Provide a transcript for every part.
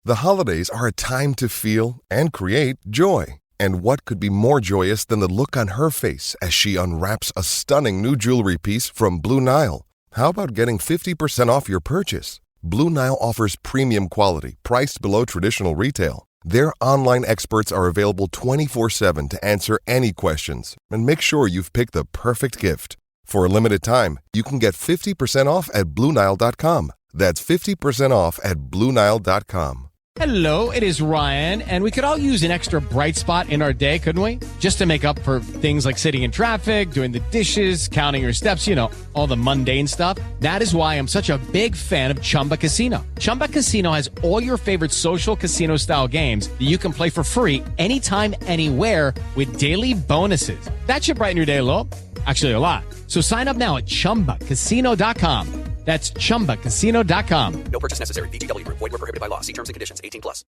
The holidays are a time to feel and create joy. And what could be more joyous than the look on her face as she unwraps a stunning new jewelry piece from Blue Nile? How about getting 50% off your purchase? Blue Nile offers premium quality, priced below traditional retail. Their online experts are available 24/7 to answer any questions and make sure you've picked the perfect gift. For a limited time, you can get 50% off at BlueNile.com. That's 50% off at BlueNile.com. Hello, it is Ryan, and we could all use an extra bright spot in our day, couldn't we? Just to make up for things like sitting in traffic, doing the dishes, counting your steps, all the mundane stuff. That is why I'm such a big fan of Chumba Casino. Chumba Casino has all your favorite social casino-style games that you can play for free anytime, anywhere with daily bonuses. That should brighten your day a little. Actually, a lot. So sign up now at ChumbaCasino.com. That's ChumbaCasino.com. No purchase necessary. VGW Group. Void where prohibited by law. See terms and conditions. 18+.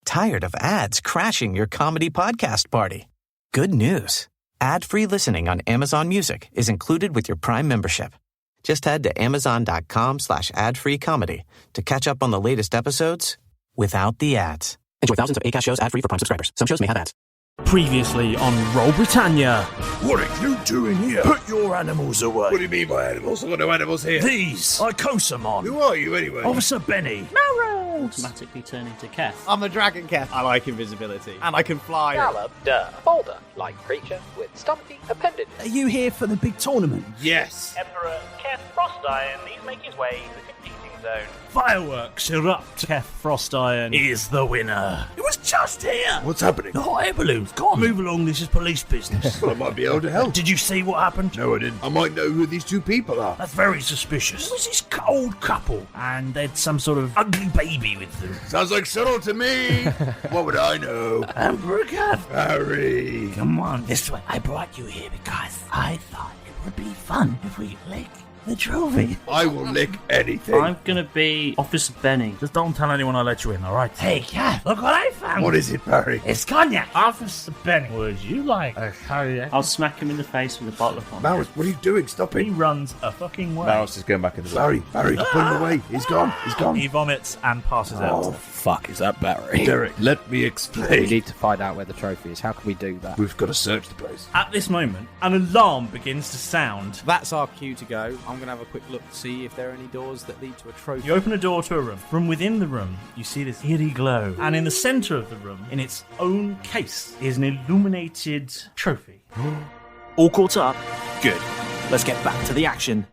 Tired of ads crashing your comedy podcast party? Good news. Ad-free listening on Amazon Music is included with your Prime membership. Just head to amazon.com/ad-free comedy to catch up on the latest episodes without the ads. Enjoy thousands of Acast shows ad-free for Prime subscribers. Some shows may have ads. Previously on Roll Britannia. What are you doing here? Put your animals away. What do you mean by animals? I've got no animals here. These, I Kosamon. Who are you anyway? Officer Benny. Malrus. Automatically turn into Keth. I'm a dragon Keth. I like invisibility. And I can fly. Gallop, boulder-like creature with stumpy appendages. Are you here for the big tournament? Yes. Emperor Keth Frostiron, these make his way to the competing zone. Fireworks erupt. Keth Frostiron Is the winner. It was just here. What's happening? The hot air balloon's gone. Move along, this is police business. Well, I might be able to help. Did you see what happened? No, I didn't. I might know who these two people are. That's very suspicious. It was this old couple, and they'd some sort of ugly baby with them. Sounds like Cyril to me. What would I know? Emperor Keth. Harry. Come on, this way. I brought you here because I thought it would be fun if we lick the trophy. I will lick anything. I'm gonna be Officer Benny. Just don't tell anyone I let you in, alright? Hey, Keth, look what I found. What is it, Barry? It's cognac. Officer Benny, would you like a cognac? I'll smack him in the face with a bottle of cognac. Malrus, what are you doing? Stop it. He runs a fucking way. Malrus is going back in the Barry, put him away. He's gone. He's gone. He vomits and passes out. Oh, fuck, is that Barry? Derek, let me explain. We need to find out where the trophy is. How can we do that? We've got to search the place. At this moment, an alarm begins to sound. That's our cue to go. I'm going to have a quick look to see if there are any doors that lead to a trophy. You open a door to a room. From within the room, you see this eerie glow. And in the centre of the room, in its own case, is an illuminated trophy. All caught up? Good. Let's get back to the action.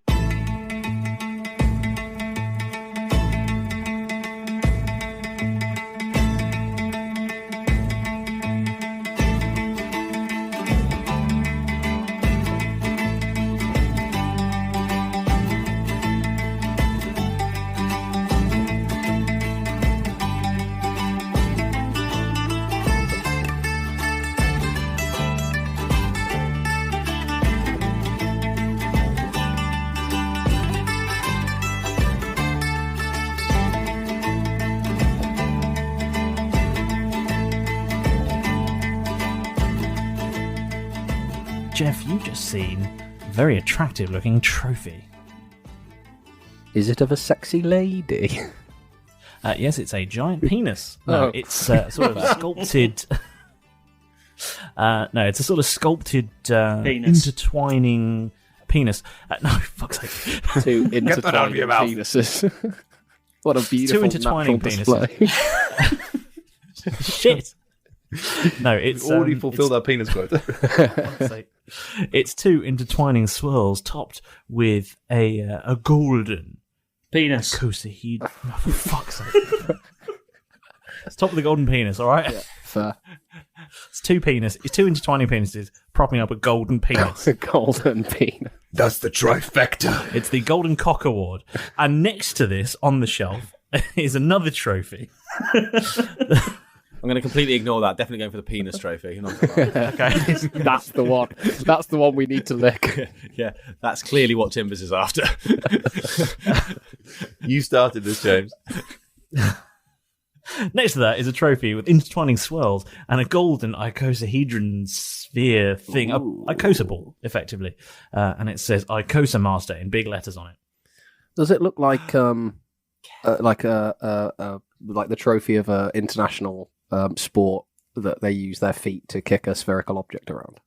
Jeff, you've just seen a very attractive looking trophy. Is it of a sexy lady? Yes, it's a giant penis. No, Oh. it's sort of sculpted. No, it's a sort of sculpted intertwining penis. No, fuck's sake. Two Get that out of intertwining your mouth. penises. What a beautiful Two intertwining natural display. Shit. No, it's already fulfilled our penis quota. It's two intertwining swirls topped with a golden Penis. Cosahedron. Oh, for fuck's sake. It's top of the golden penis, alright? Yeah, fair. It's two intertwining penises propping up a golden penis. A golden penis. That's the trifecta. It's the Golden Cock Award. And next to this, on the shelf, is another trophy. I'm going to completely ignore that. Definitely going for the penis trophy. You're not gonna lie. Okay. That's the one. That's the one we need to lick. Yeah, that's clearly what Timbers is after. You started this, James. Next to that is a trophy with intertwining swirls and a golden icosahedron sphere thing, a icosa ball, effectively. And it says Icosa Master in big letters on it. Does it look like like the trophy of a international sport that they use their feet to kick a spherical object around?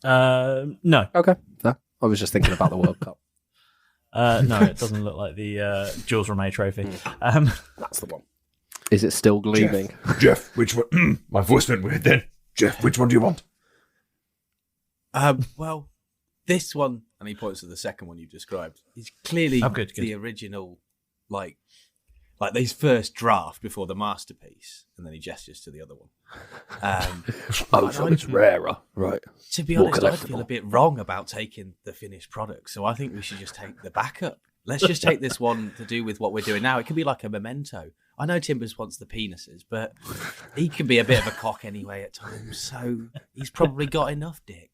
No. Okay. No. I was just thinking about the World Cup. No, it doesn't look like the Jules Rimet trophy. That's the one. Is it still gleaming? Jeff, which one? My voice went weird then. Jeff, which one do you want? Well, this one, and he points to the second one you described, is clearly good. The original, like his first draft before the masterpiece, and then he gestures to the other one. So it's rarer, right? To be honest, I feel a bit wrong about taking the finished product, so I think we should just take the backup. Let's just take this one to do with what we're doing now. It could be like a memento. I know Timbers wants the penises, but he can be a bit of a cock anyway at times, so he's probably got enough dick.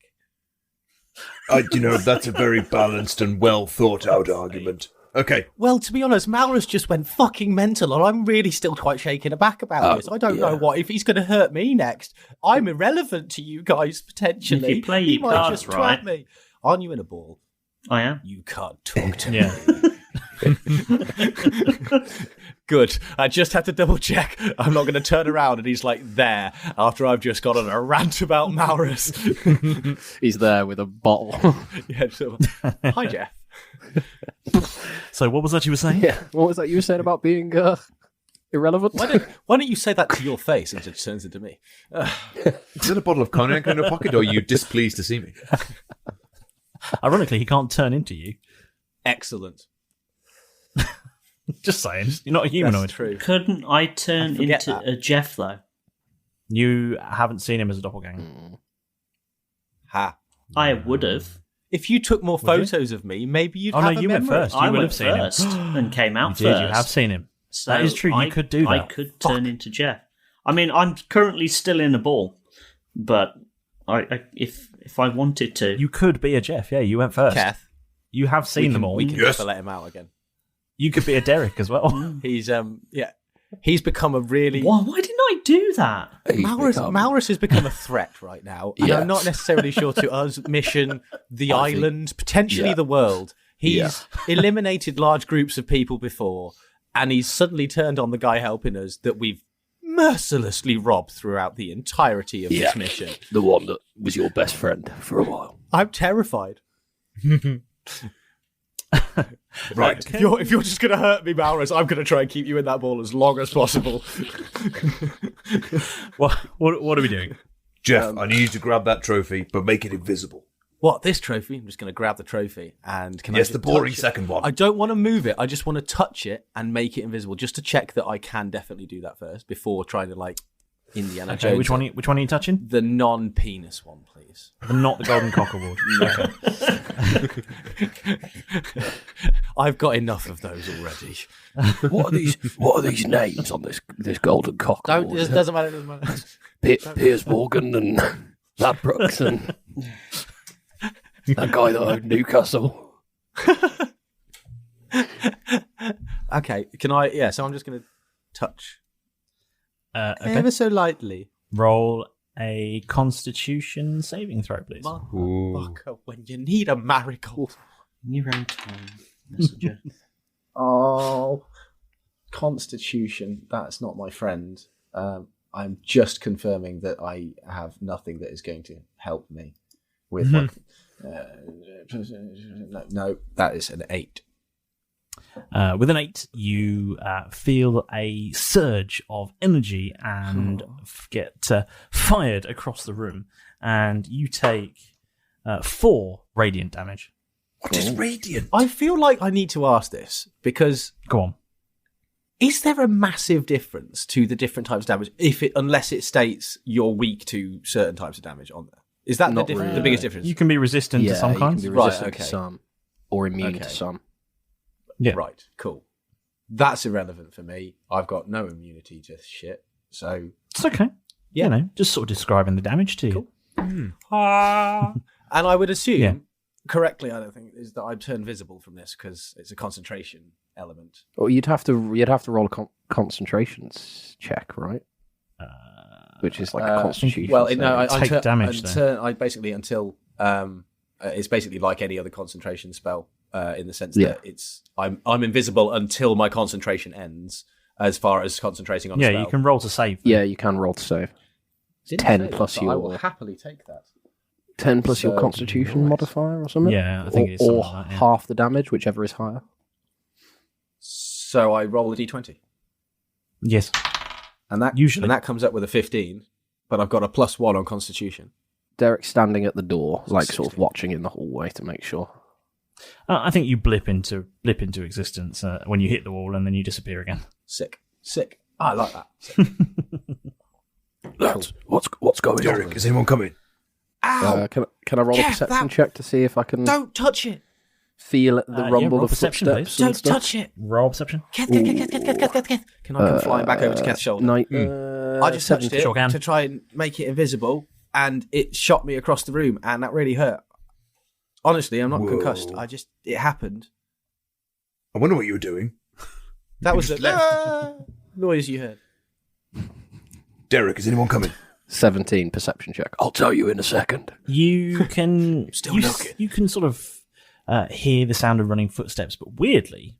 That's a very balanced and well thought out argument. Okay. Well, to be honest, Malrus just went fucking mental, and I'm really still quite shaken aback about this. I don't know what if he's going to hurt me next. I'm irrelevant to you guys potentially. If you play he your might cards just twat me. Aren't you in a ball? I am. You can't talk to me. Good. I just had to double check. I'm not going to turn around and he's like there after I've just gone on a rant about Malrus. He's there with a bottle. Yeah. So, hi, Jeff. So what was that you were saying? Yeah. What was that you were saying about being irrelevant? Why don't you say that to your face and it turns into me? Is it a bottle of cognac in your pocket, or are you displeased to see me? Ironically, he can't turn into you. Excellent. Just saying, you're not a humanoid. That's true. Couldn't I turn into a Jeff, though? You haven't seen him as a doppelganger. Ha. I would have. If you took more photos of me, maybe you'd have a you went memory. first. You I would went have seen first him. and came out You first. did, you have seen him. So that is true, you could do that. I could turn into Jeff. I mean, I'm currently still in a ball, but if I wanted to... You could be a Jeff, yeah, you went first. Keth. You have seen them all. We can never let him out again. You could be a Derek as well. He's become a really... Why didn't I do that? Malrus has become a threat right now. And I'm not necessarily sure to us, mission, the island, potentially the world. He's eliminated large groups of people before, and he's suddenly turned on the guy helping us that we've mercilessly robbed throughout the entirety of this mission. The one that was your best friend for a while. I'm terrified. Right. If you're just going to hurt me, Malrus, I'm going to try and keep you in that ball as long as possible. What are we doing? Jeff, I need you to grab that trophy, but make it invisible. What, this trophy? I'm just going to grab the trophy and can I just the boring touch it? second one. I don't want to move it. I just want to touch it and make it invisible, just to check that I can definitely do that first before trying to Indiana Jones. Which one are you touching? The non-penis one, please. Not the Golden Cock Award. Okay. I've got enough of those already. What are these names on this Golden Cock Award? It doesn't matter. Piers Morgan and Lad Brooks and that guy that owned Newcastle. Okay, can I? Yeah, so I'm just going to touch Okay. ever so lightly. Roll a Constitution saving throw, please. Motherfucker, when you need a marigold. In your own time, messenger. Oh, Constitution. That's not my friend. I'm just confirming that I have nothing that is going to help me with what. No, that is an 8. With an 8, you feel a surge of energy and get fired across the room, and you take 4 radiant damage. What is radiant? I feel like I need to ask this because go on. Is there a massive difference to the different types of damage unless it states you're weak to certain types of damage on there? Is that the biggest difference? You can be resistant to some kinds. You can be resistant to some, or immune to some. Yeah. Right, cool. That's irrelevant for me. I've got no immunity to shit, so... It's okay. Yeah. You know, just sort of describing the damage to you. And I would assume, correctly, I don't think, is that I'd turn visible from this because it's a concentration element. Well, you'd have to roll a concentrations check, right? Which is like a constitution. Well, no, I take damage. I basically until it's basically like any other concentration spell. in the sense that I'm invisible until my concentration ends. As far as concentrating on a spell. You can roll to save. Yeah, you can roll to save. 10 plus your. I will happily take that. 10 plus your Constitution modifier or something. Yeah, I think it's something like that, yeah. half the damage, whichever is higher. So I roll a d20. Yes, and that comes up with a 15, but I've got a +1 on Constitution. Derek's standing at the door, like sort of watching in the hallway to make sure. I think you blip into existence when you hit the wall, and then you disappear again. Sick. I like that. Lads, what's going on? Derek, is anyone coming? Ow! Can I roll a perception check to see if I can... Don't touch it! Feel the rumble of perception, footsteps. Don't touch it! Roll perception. Keth. Can I come flying back over to Keth's shoulder? I just touched it to try and make it invisible, and it shot me across the room, and that really hurt. Honestly, I'm not concussed. It happened. I wonder what you were doing. That was the noise you heard. Derek, is anyone coming? 17 perception check. I'll tell you in a second. You can you can sort of hear the sound of running footsteps, but weirdly,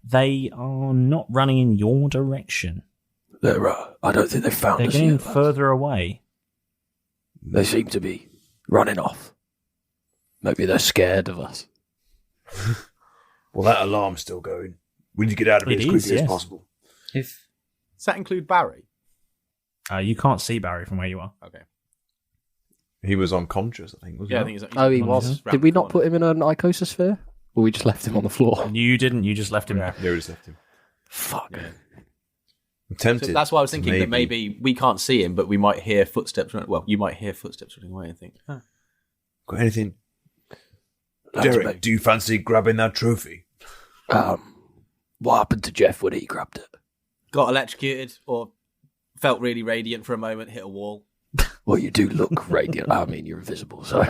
they are not running in your direction. They're I don't think they've found They're us getting yet, further away. They seem to be running off. Maybe they're scared of us. Well, that alarm's still going. We need to get out of here as quickly as possible. Does that include Barry? You can't see Barry from where you are. Okay. He was unconscious, I think, wasn't he? Yeah, I think he's he was. Did we not put him in an icososphere? Or we just left him on the floor? You didn't. You just left him there. Yeah, we just left him. Fuck. Yeah. I'm tempted. So that's why I was thinking that maybe we can't see him, but we might hear footsteps. Well, you might hear footsteps running away and think, Got anything? Derek, do you fancy grabbing that trophy? What happened to Jeff when he grabbed it? Got electrocuted or felt really radiant for a moment, hit a wall. Well, you do look radiant. I mean, you're invisible, so...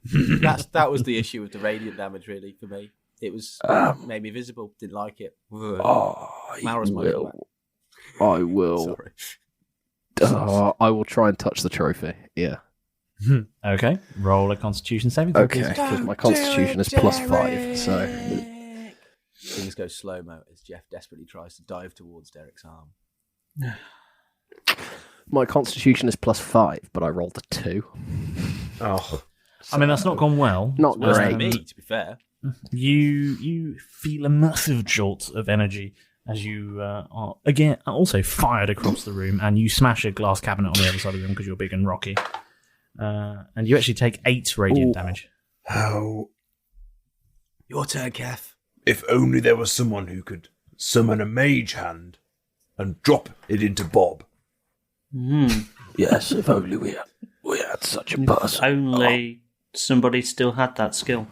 That was the issue with the radiant damage, really, for me. It was made me visible. Didn't like it. Malrus will. I will. Sorry. I will try and touch the trophy. Yeah. Okay. Roll a Constitution saving throw. Okay, because my Constitution is +5, so... Things go slow-mo as Jeff desperately tries to dive towards Derek's arm. My Constitution is +5, but I rolled a 2. Oh. I mean, that's not gone well. Not great. Me, to be fair. You feel a massive jolt of energy as you are, again, also fired across the room, and you smash a glass cabinet on the other side of the room because you're big and rocky. And you actually take 8 radiant damage. How? Your turn, Keth. If only there was someone who could summon a mage hand and drop it into Bob. Yes, if only we had such a person. Only somebody still had that skill.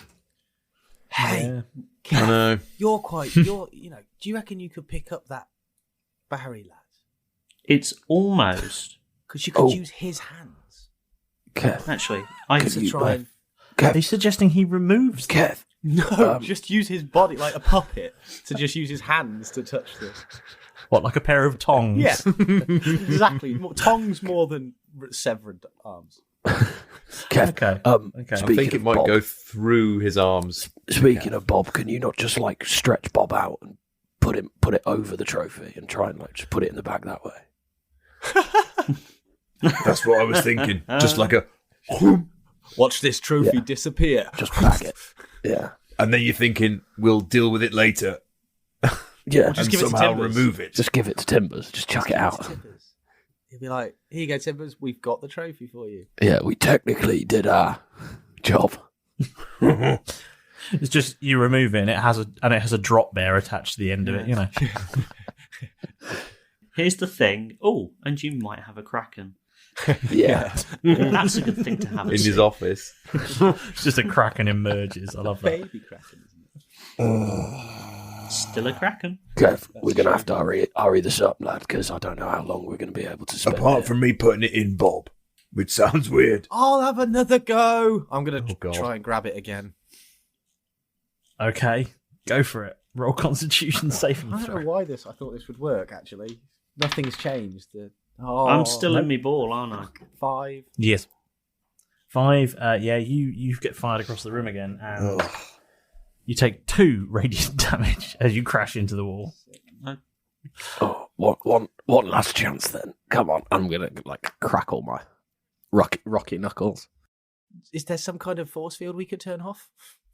Hey, Keth, I know. Do you reckon you could pick up that Barry lad? It's almost... Because you could use his hands. Keth, actually, I could try and... Are you suggesting he removes Keth? No, just use his body like a puppet to just use his hands to touch this. What, like a pair of tongs? Yeah, exactly. Tongs more than severed arms. Keth, okay. I think it might go through his arms. Speaking of Bob, can you not just like stretch Bob out and put it over the trophy and try and like just put it in the bag that way? That's what I was thinking. Just like a... Watch this trophy disappear. Just bag it. Yeah. And then you're thinking, we'll deal with it later. Yeah. Just and give it to somehow Timbers. remove it. Just give it to Timbers. Just chuck it out. He'll be like, here you go, Timbers. We've got the trophy for you. Yeah, we technically did our job. It's just you remove it, and it has a drop bear attached to the end of it. You know. Here's the thing. Oh, and you might have a kraken. Yeah. That's a good thing to have in his office. It's just a kraken emerges. I love that. Baby kraken, isn't it? Still a kraken. Kev, we're going to have to hurry this up, lad, because I don't know how long we're going to be able to spend Apart here. from me putting it in Bob, which sounds weird. I'll have another go. I'm going to try and grab it again. Okay, go for it. Roll Constitution saving I don't throw. know why I thought this would work, actually. Nothing's changed. I'm still in my ball, aren't I? 5. Yes. 5. Yeah, you get fired across the room again, and You take 2 radiant damage as you crash into the wall. Oh, one last chance then. Come on, I'm gonna crackle my rocky knuckles. Is there some kind of force field we could turn off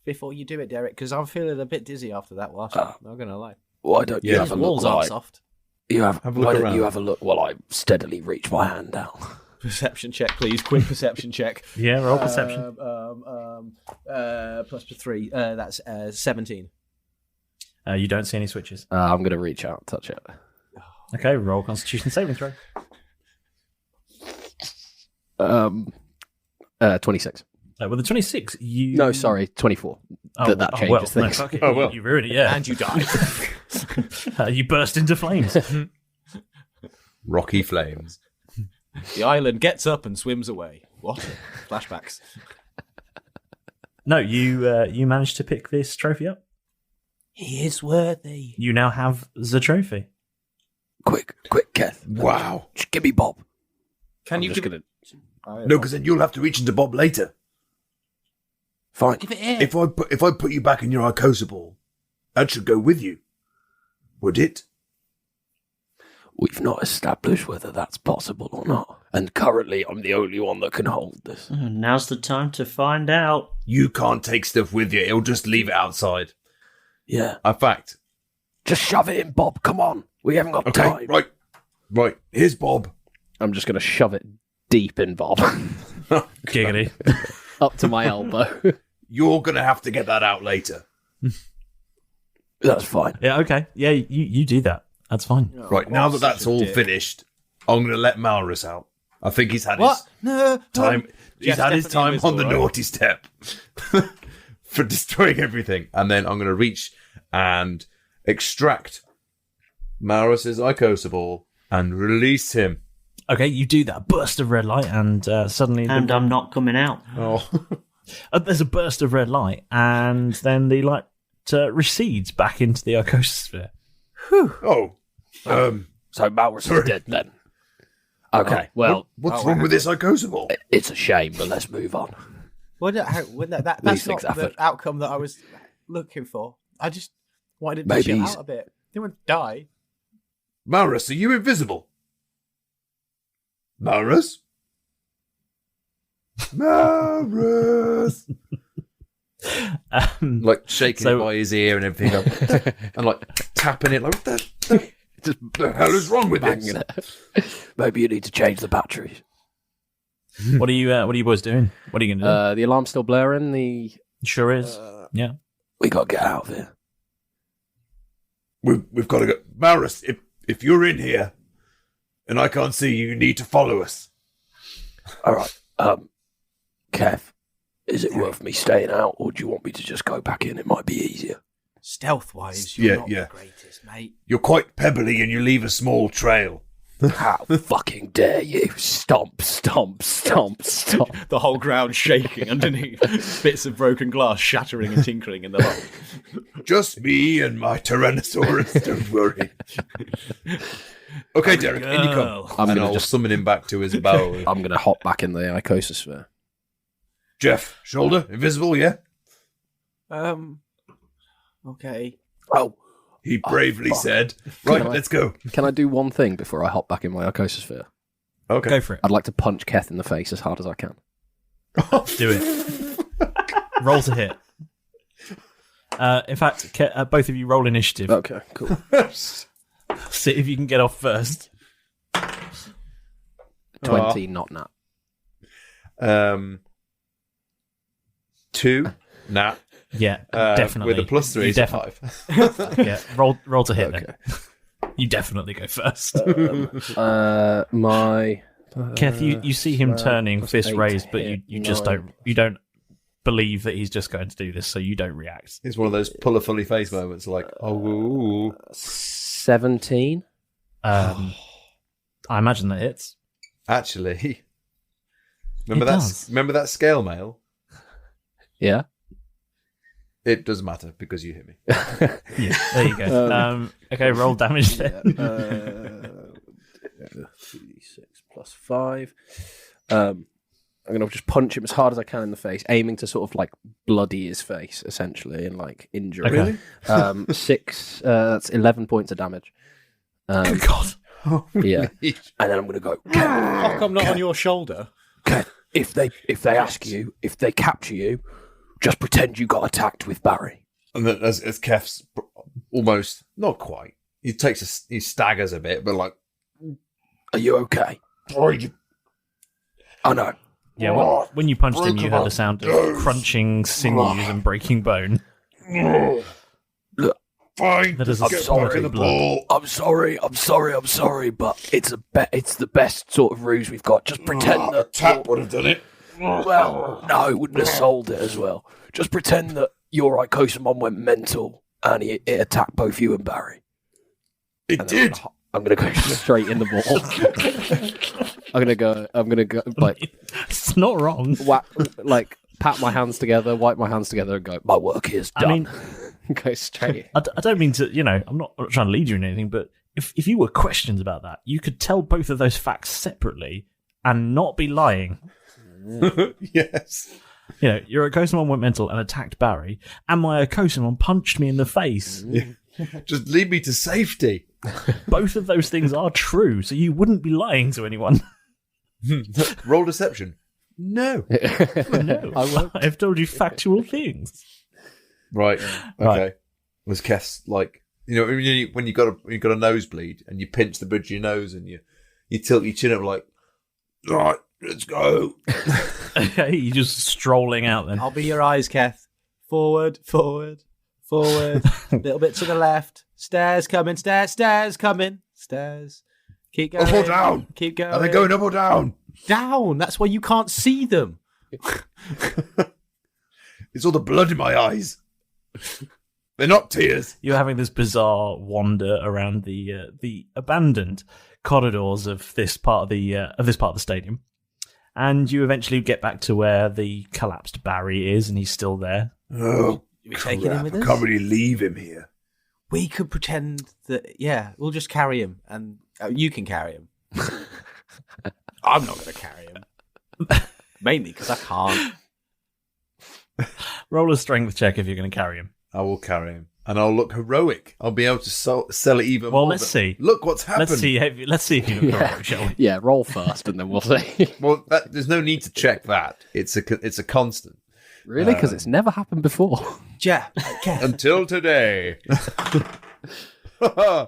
before you do it, Derek? Because I'm feeling a bit dizzy after that last one. Not gonna lie. Why don't you have a look? Walls aren't soft. Why don't you have a look while I steadily reach my hand down? Perception check, please. Quick perception check. Yeah, roll perception. Plus 3. That's 17. You don't see any switches. I'm going to reach out and touch it. Okay, roll Constitution saving throw. 26. With a 26, you... No, sorry, 24. That changes things. No, okay, you ruined it, yeah. And you die. You burst into flames. Rocky flames. The island gets up and swims away. What? Flashbacks. No, you managed to pick this trophy up. He is worthy. You now have the trophy. Quick, Keth. Wow. Just give me Bob. Can you give it? No, because then you'll have to reach into Bob later. Fine. Give it here. If I put you back in your Icosa ball, that should go with you. Would it? We've not established whether that's possible or not. And currently, I'm the only one that can hold this. Now's the time to find out. You can't take stuff with you. It'll just leave it outside. Yeah. In fact. Just shove it in, Bob. Come on. We haven't got time. Right. Here's Bob. I'm just going to shove it deep in Bob. Giggity. Up to my elbow. You're going to have to get that out later. That's fine. Yeah, okay. Yeah, you do that. That's fine. Right, now that that's all finished, I'm going to let Malrus out. I think he's had What? his time. He's had his time on the naughty step for destroying everything. And then I'm going to reach and extract Malrus's Icosa ball and release him. Okay, you do that burst of red light, and suddenly... And I'm not coming out. Oh. There's a burst of red light, and then the light recedes back into the icosphere. Oh. So Malrus is dead then. Okay, well... What's wrong with this Icosa ball? It's a shame, but let's move on. Well, that's not the outcome that I was looking for. I just wanted to chill out a bit. They wouldn't die. Malrus, are you invisible? Malrus? Malrus! Like shaking it by his ear and everything. And like tapping it like, what the hell is wrong with this? Maybe you need to change the batteries. What are you boys doing? What are you going to do? The alarm's still blaring. Sure is. Yeah. We got to get out of here. We've got to go. Malrus, if you're in here and I can't see you, you need to follow us. All right. Keth, is it worth me staying out, or do you want me to just go back in? It might be easier. Stealth-wise, you're not the greatest, mate. You're quite pebbly and you leave a small trail. How fucking dare you? Stomp, stomp, stomp, stomp. The whole ground shaking underneath. Bits of broken glass shattering and tinkling in the light. Just me and my Tyrannosaurus, don't worry. Okay, Derek, in you come. I'll summon him back to his bow. I'm going to hop back in the icososphere. Jeff, shoulder, invisible, yeah? Okay. Oh. He bravely said, right, let's go. Can I do one thing before I hop back in my icososphere? Okay. Go for it. I'd like to punch Keth in the face as hard as I can. Do it. Roll to hit. In fact, both of you roll initiative. Okay, cool. See if you can get off first. 20, not nat. 2, nat. Yeah, definitely. With a plus 3, it's 5. Yeah, roll to hit then. You definitely go first. Keth, you see him turning, fist raised, but you just don't believe that he's just going to do this, so you don't react. It's one of those pull a fully face moments, like, oh. 17. I imagine that hits. Actually, remember that scale mail? Yeah. It doesn't matter because you hit me. Yeah, there you go. Okay, roll damage then. 3d6 plus 5. I'm gonna just punch him as hard as I can in the face, aiming to sort of like bloody his face essentially and like injure him. Really? 6. That's 11 points of damage. Good God. Yeah. And then I'm going to go, How come not on your shoulder? Keth, if they ask you, if they capture you, just pretend you got attacked with Barry. And then as Keth's almost, not quite, he staggers a bit, but like, are you okay? I know. Yeah, when you punched him, you heard the sound of crunching sinews and breaking bone. Look, fine. I'm sorry, but it's the best sort of ruse we've got. Just pretend that Tap would have done it. Well, no, it wouldn't have sold it as well. Just pretend that your Icosamon went mental and it attacked both you and Barry. It did. I'm gonna go straight in the ball. I'm gonna go like it's not wrong. Like pat my hands together, wipe my hands together, and go. My work is done. I mean, go straight. I don't mean to. I'm not trying to lead you in anything, but if you were questioned about that, you could tell both of those facts separately and not be lying. Yes. Your Icosamon went mental and attacked Barry, and my Icosamon punched me in the face. Just lead me to safety. Both of those things are true, so you wouldn't be lying to anyone. Roll deception. No. No, I've told you factual things. Right. Okay. Was Keth's like, when you got a nosebleed and you pinch the bridge of your nose and you tilt your chin up like, right, let's go. Okay, you're just strolling out then. I'll be your eyes, Keth. Forward. Little bit to the left. Stairs coming. Stairs coming. Stairs. Keep going. Up or down? Keep going. Are they going up or down? Down. That's why you can't see them. It's all the blood in my eyes. They're not tears. You're having this bizarre wander around the abandoned corridors of this part of the stadium, and you eventually get back to where the collapsed Barry is, and he's still there. Oh, we taking him with us? I can't really leave him here. We could pretend that. Yeah, we'll just carry him, and you can carry him. I'm not going to carry him, mainly because I can't. Roll a strength check if you're going to carry him. I will carry him, and I'll look heroic. I'll be able to sell it even more. Well, let's see. Look what's happened. Let's see if you look heroic, shall we? Yeah, roll first, and then we'll see. Well, there's no need to check that. It's a constant. Really? Because it's never happened before. Yeah. Until today. I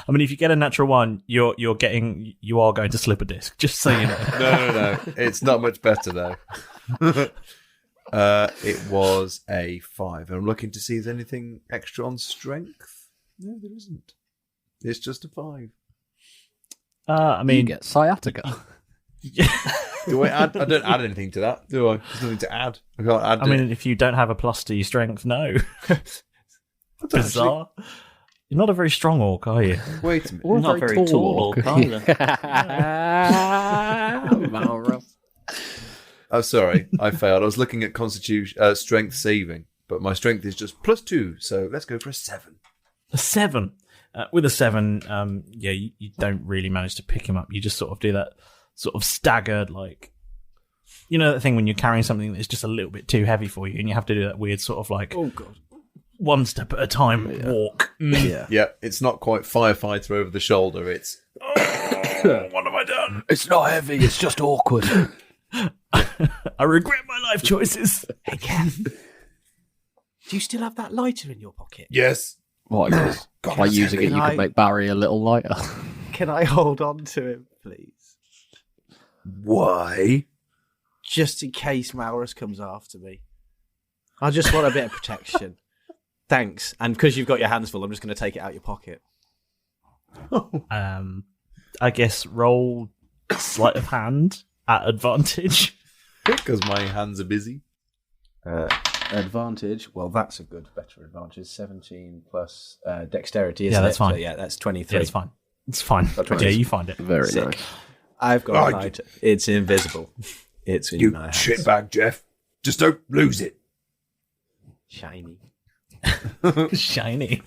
mean, if you get a natural one, you are going to slip a disc. Just so you know. No. It's not much better though. It was a 5. I'm looking to see if there's anything extra on strength. No, there isn't. It's just a 5. I mean, you get sciatica. Do I add? I don't add anything to that, do I? There's nothing to add. I can't add. I mean, if you don't have a plus to your strength, no. Bizarre. You're not a very strong orc, are you? Wait a minute. You're not very tall orc either. Malrus. Oh, sorry, I failed. I was looking at constitution strength saving, but my strength is just +2. So let's go for a 7. A 7. With a 7, you don't really manage to pick him up. You just sort of do that sort of staggered, like, that thing when you're carrying something that's just a little bit too heavy for you, and you have to do that weird sort of like, oh god, one step at a time walk. Yeah, it's not quite firefighter over the shoulder. It's what have I done? It's not heavy. It's just awkward. I regret my life choices. Hey, Keth, do you still have that lighter in your pocket? Yes. What? By using it, you can make Barry a little lighter. Can I hold on to him, please? Why? Just in case Malrus comes after me. I just want a bit of protection. Thanks. And because you've got your hands full, I'm just going to take it out your pocket. I guess roll sleight of hand at advantage. Because my hands are busy. Advantage. Well, that's a better advantage. 17 plus dexterity. Yeah, that's fine. So, yeah, that's 23. Yeah, it's fine. It's fine. Yeah, you find it. Very Sick. nice. I've got a lighter. It's invisible. It's in my hands. Shitbag, Jeff. Just don't lose it. Shiny. Shiny.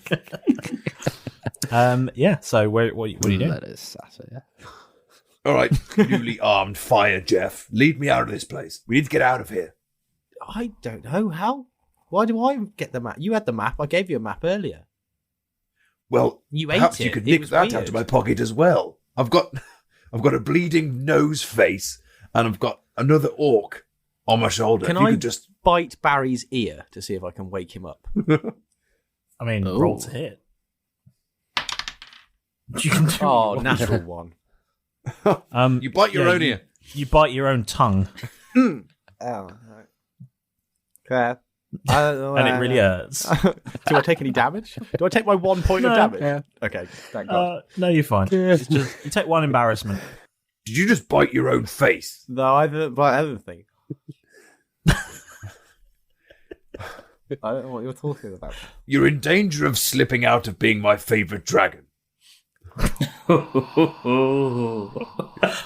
Yeah, so what are you doing? That is sassy, yeah. All right, newly armed fire, Jeff. Lead me out of this place. We need to get out of here. I don't know how. Why do I get the map? You had the map. I gave you a map earlier. Well, you ate perhaps it. you could It nick was that weird. out of my pocket as well. I've got a bleeding nose face, and I've got another orc on my shoulder. Can If you I could just bite Barry's ear to see if I can wake him up? I mean, roll to hit. Natural one. You bite your own ear. You bite your own tongue. Oh, okay. And it really hurts. Do I take any damage? Do I take my 1 point of No. damage? Yeah. Okay, thank God. No, you're fine. It's just, you take one embarrassment. Did you just bite your own face? No, I didn't bite anything. I don't know what you're talking about. You're in danger of slipping out of being my favourite dragon.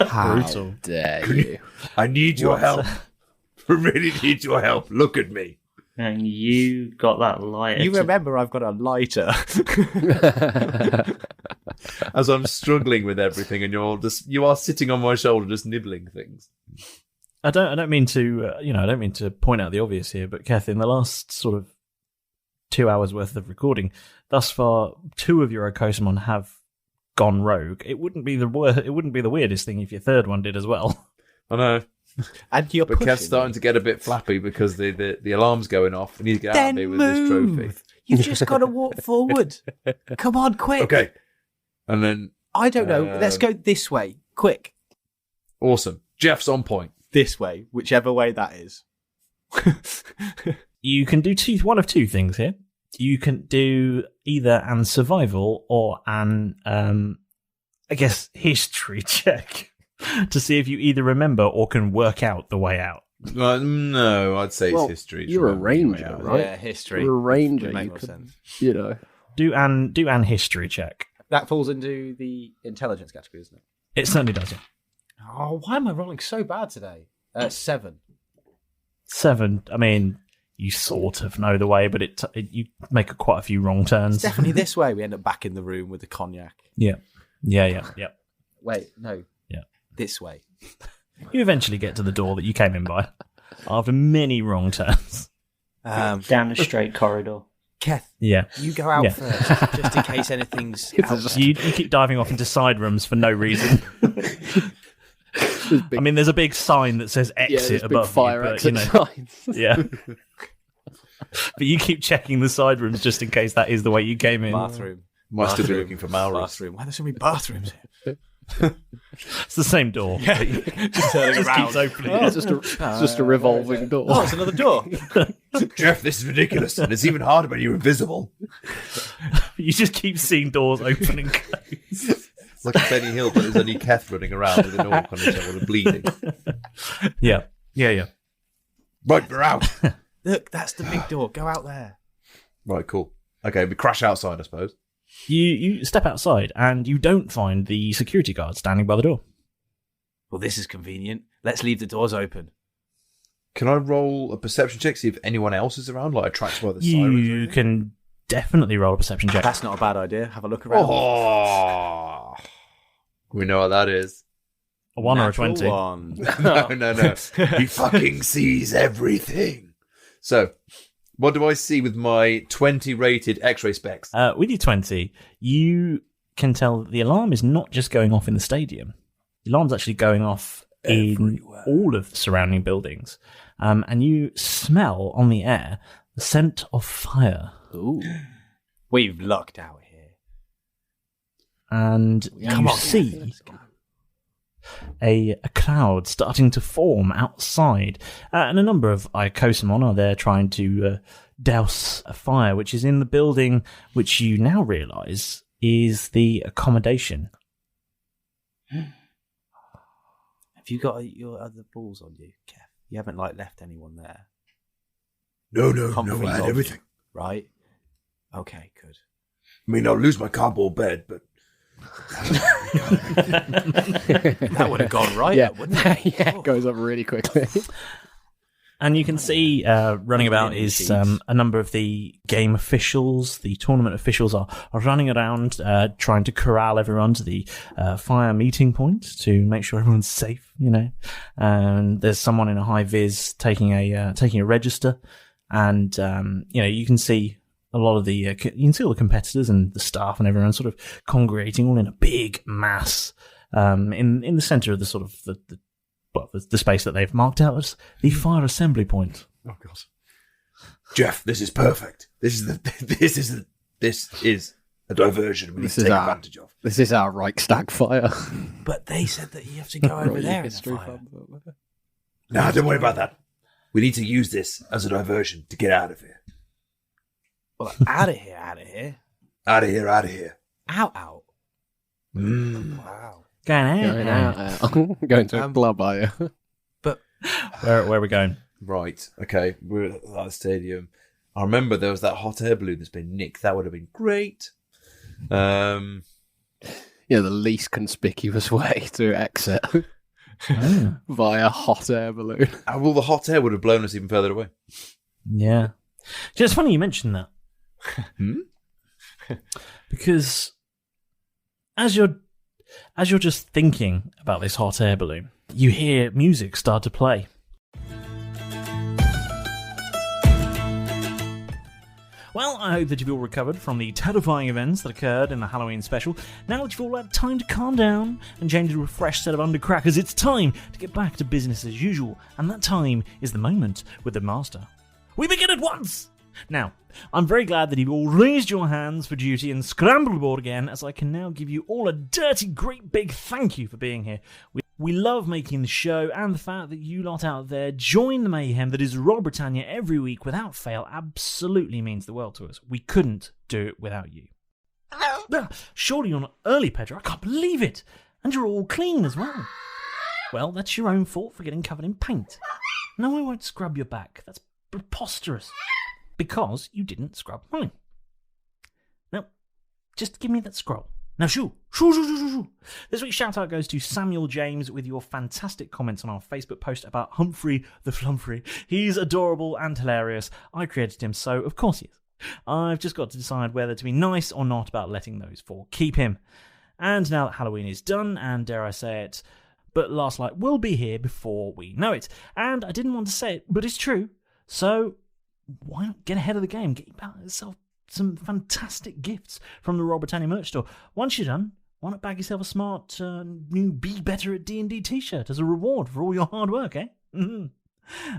How dare you? I need your help. I really need your help. Look at me. And you got that lighter. You remember I've got a lighter. As I'm struggling with everything, and you are sitting on my shoulder, just nibbling things. I don't mean to, I don't mean to point out the obvious here, but Keth, in the last sort of 2 hours worth of recording, thus far, 2 of your Okosamon have gone rogue. It wouldn't be the weirdest thing if your third one did as well. I know. And you're but Keth's starting to get a bit flappy because the alarm's going off. We need to get out of here with this trophy. You've just got to walk forward. Come on, quick. Okay. And then I don't know. Let's go this way. Quick. Awesome. Jeff's on point. This way, whichever way that is. You can do one of two things here. You can do either an survival or an, history check to see if you either remember or can work out the way out. No, I'd say it's history. You're a ranger, right? Yeah, history. You're a ranger. Would make You more could, sense. Do an history check. That falls into the intelligence category, isn't it? It certainly does, yeah. Oh, why am I rolling so bad today? 7. 7. I mean, you sort of know the way, but you make quite a few wrong turns. It's definitely this way. We end up back in the room with the cognac. Yeah. Wait, no. Yeah. This way. You eventually get to the door that you came in by after many wrong turns. Down the straight corridor. Keth, yeah, you go out first, just in case anything's out. You keep diving off into side rooms for no reason. I mean, there's a big sign that says exit above fire you, but, exit signs. Yeah. But you keep checking the side rooms just in case that is the way you came in. Bathroom. Might still be looking for Malrus. Bathroom. Why are there so many bathrooms here? It's the same door. Yeah. Just turning just around. keeps opening. Oh, it's just a revolving door. Oh, it's another door. Jeff, this is ridiculous, and it's even harder when you're invisible. You just keep seeing doors open and close. It's like a Benny Hill, but there's only Keth running around with an orc on his shoulder bleeding. Yeah. Right, we're out. Look, that's the big door. Go out there. Right, cool. Okay, we crash outside, I suppose. You step outside and you don't find the security guard standing by the door. Well, this is convenient. Let's leave the doors open. Can I roll a perception check, see if anyone else is around, like attracted by the sirens? You can definitely roll a perception check. That's not a bad idea. Have a look around. Oh, we know what that is. A 1 or a Natural 20? One. No. He fucking sees everything. So, what do I see with my 20 rated X-ray specs? With your 20, you can tell that the alarm is not just going off in the stadium. The alarm's actually going off everywhere. In all of the surrounding buildings. And you smell on the air the scent of fire. Ooh. We've lucked out here. And you see a cloud starting to form outside. And a number of Icosamon are there trying to douse a fire, which is in the building, which you now realise is the accommodation. Have you got your other balls on you, Kev? You haven't left anyone there. No, I had everything. Right? Okay, good. I mean, I'll lose my cardboard bed, but... That would have gone right, wouldn't it? Yeah, it goes up really quickly. And you can see running about is a number of the game officials, the tournament officials are running around trying to corral everyone to the fire meeting point to make sure everyone's safe, And there's someone in a high vis taking a register, and you can see a lot of the all the competitors and the staff and everyone sort of congregating all in a big mass in the centre of the sort of the space that they've marked out as the fire assembly point. Oh God, Jeff, this is perfect. This is a diversion we need to take advantage of. This is our Reichstag fire. But they said that you have to go over there in the fire. No, don't worry about that. We need to use this as a diversion to get out of here. Well, out of here. Out of here. Out. Wow. Going out. Going to a club, are you? But where are we going? Right. Okay. We're at that stadium. I remember there was that hot air balloon that's been nicked. That would have been great. The least conspicuous way to exit via hot air balloon. Well, the hot air would have blown us even further away. Yeah. It's funny you mentioned that. Because as you're just thinking about this hot air balloon, you hear music start to play. Well, I hope that you've all recovered from the terrifying events that occurred in the Halloween special. Now that you've all had time to calm down and change into a fresh set of undercrackers, it's time to get back to business as usual, and that time is the moment with the Master. We begin at once! Now, I'm very glad that you've all raised your hands for duty and scrambled aboard again, as I can now give you all a dirty, great big thank you for being here. We love making the show, and the fact that you lot out there join the mayhem that is Roll Britannia every week without fail absolutely means the world to us. We couldn't do it without you. Surely you're not early, Pedro. I can't believe it. And you're all clean as well. Well, that's your own fault for getting covered in paint. No, I won't scrub your back. That's preposterous. Because you didn't scrub mine. Now, just give me that scroll. Now, shoo. This week's shout-out goes to Samuel James with your fantastic comments on our Facebook post about Humphrey the Flumphrey. He's adorable and hilarious. I created him, so of course he is. I've just got to decide whether to be nice or not about letting those four keep him. And now that Halloween is done, and dare I say it, but Last Light will be here before we know it. And I didn't want to say it, but it's true. So why not get ahead of the game? Get yourself some fantastic gifts from the Roll Britannia merch store. Once you're done, why not bag yourself a smart new Be Better at D&D t-shirt as a reward for all your hard work, eh?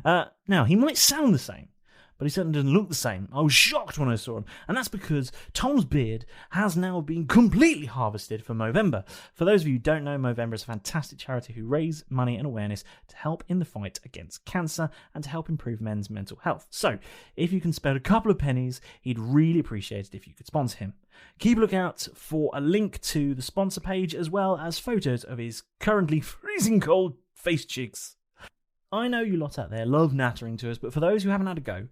Now, he might sound the same, but he certainly doesn't look the same. I was shocked when I saw him, and that's because Tom's beard has now been completely harvested for Movember. For those of you who don't know, Movember is a fantastic charity who raise money and awareness to help in the fight against cancer and to help improve men's mental health. So, if you can spare a couple of pennies, he'd really appreciate it if you could sponsor him. Keep a lookout for a link to the sponsor page as well as photos of his currently freezing cold face cheeks. I know you lot out there love nattering to us, but for those who haven't had a go,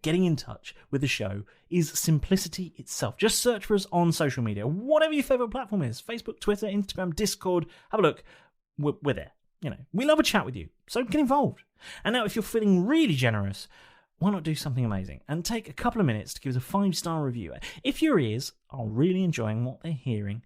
getting in touch with the show is simplicity itself. Just search for us on social media, whatever your favourite platform is. Facebook, Twitter, Instagram, Discord. Have a look. We're there. We love a chat with you, so get involved. And now, if you're feeling really generous, why not do something amazing and take a couple of minutes to give us a 5-star review? If your ears are really enjoying what they're hearing,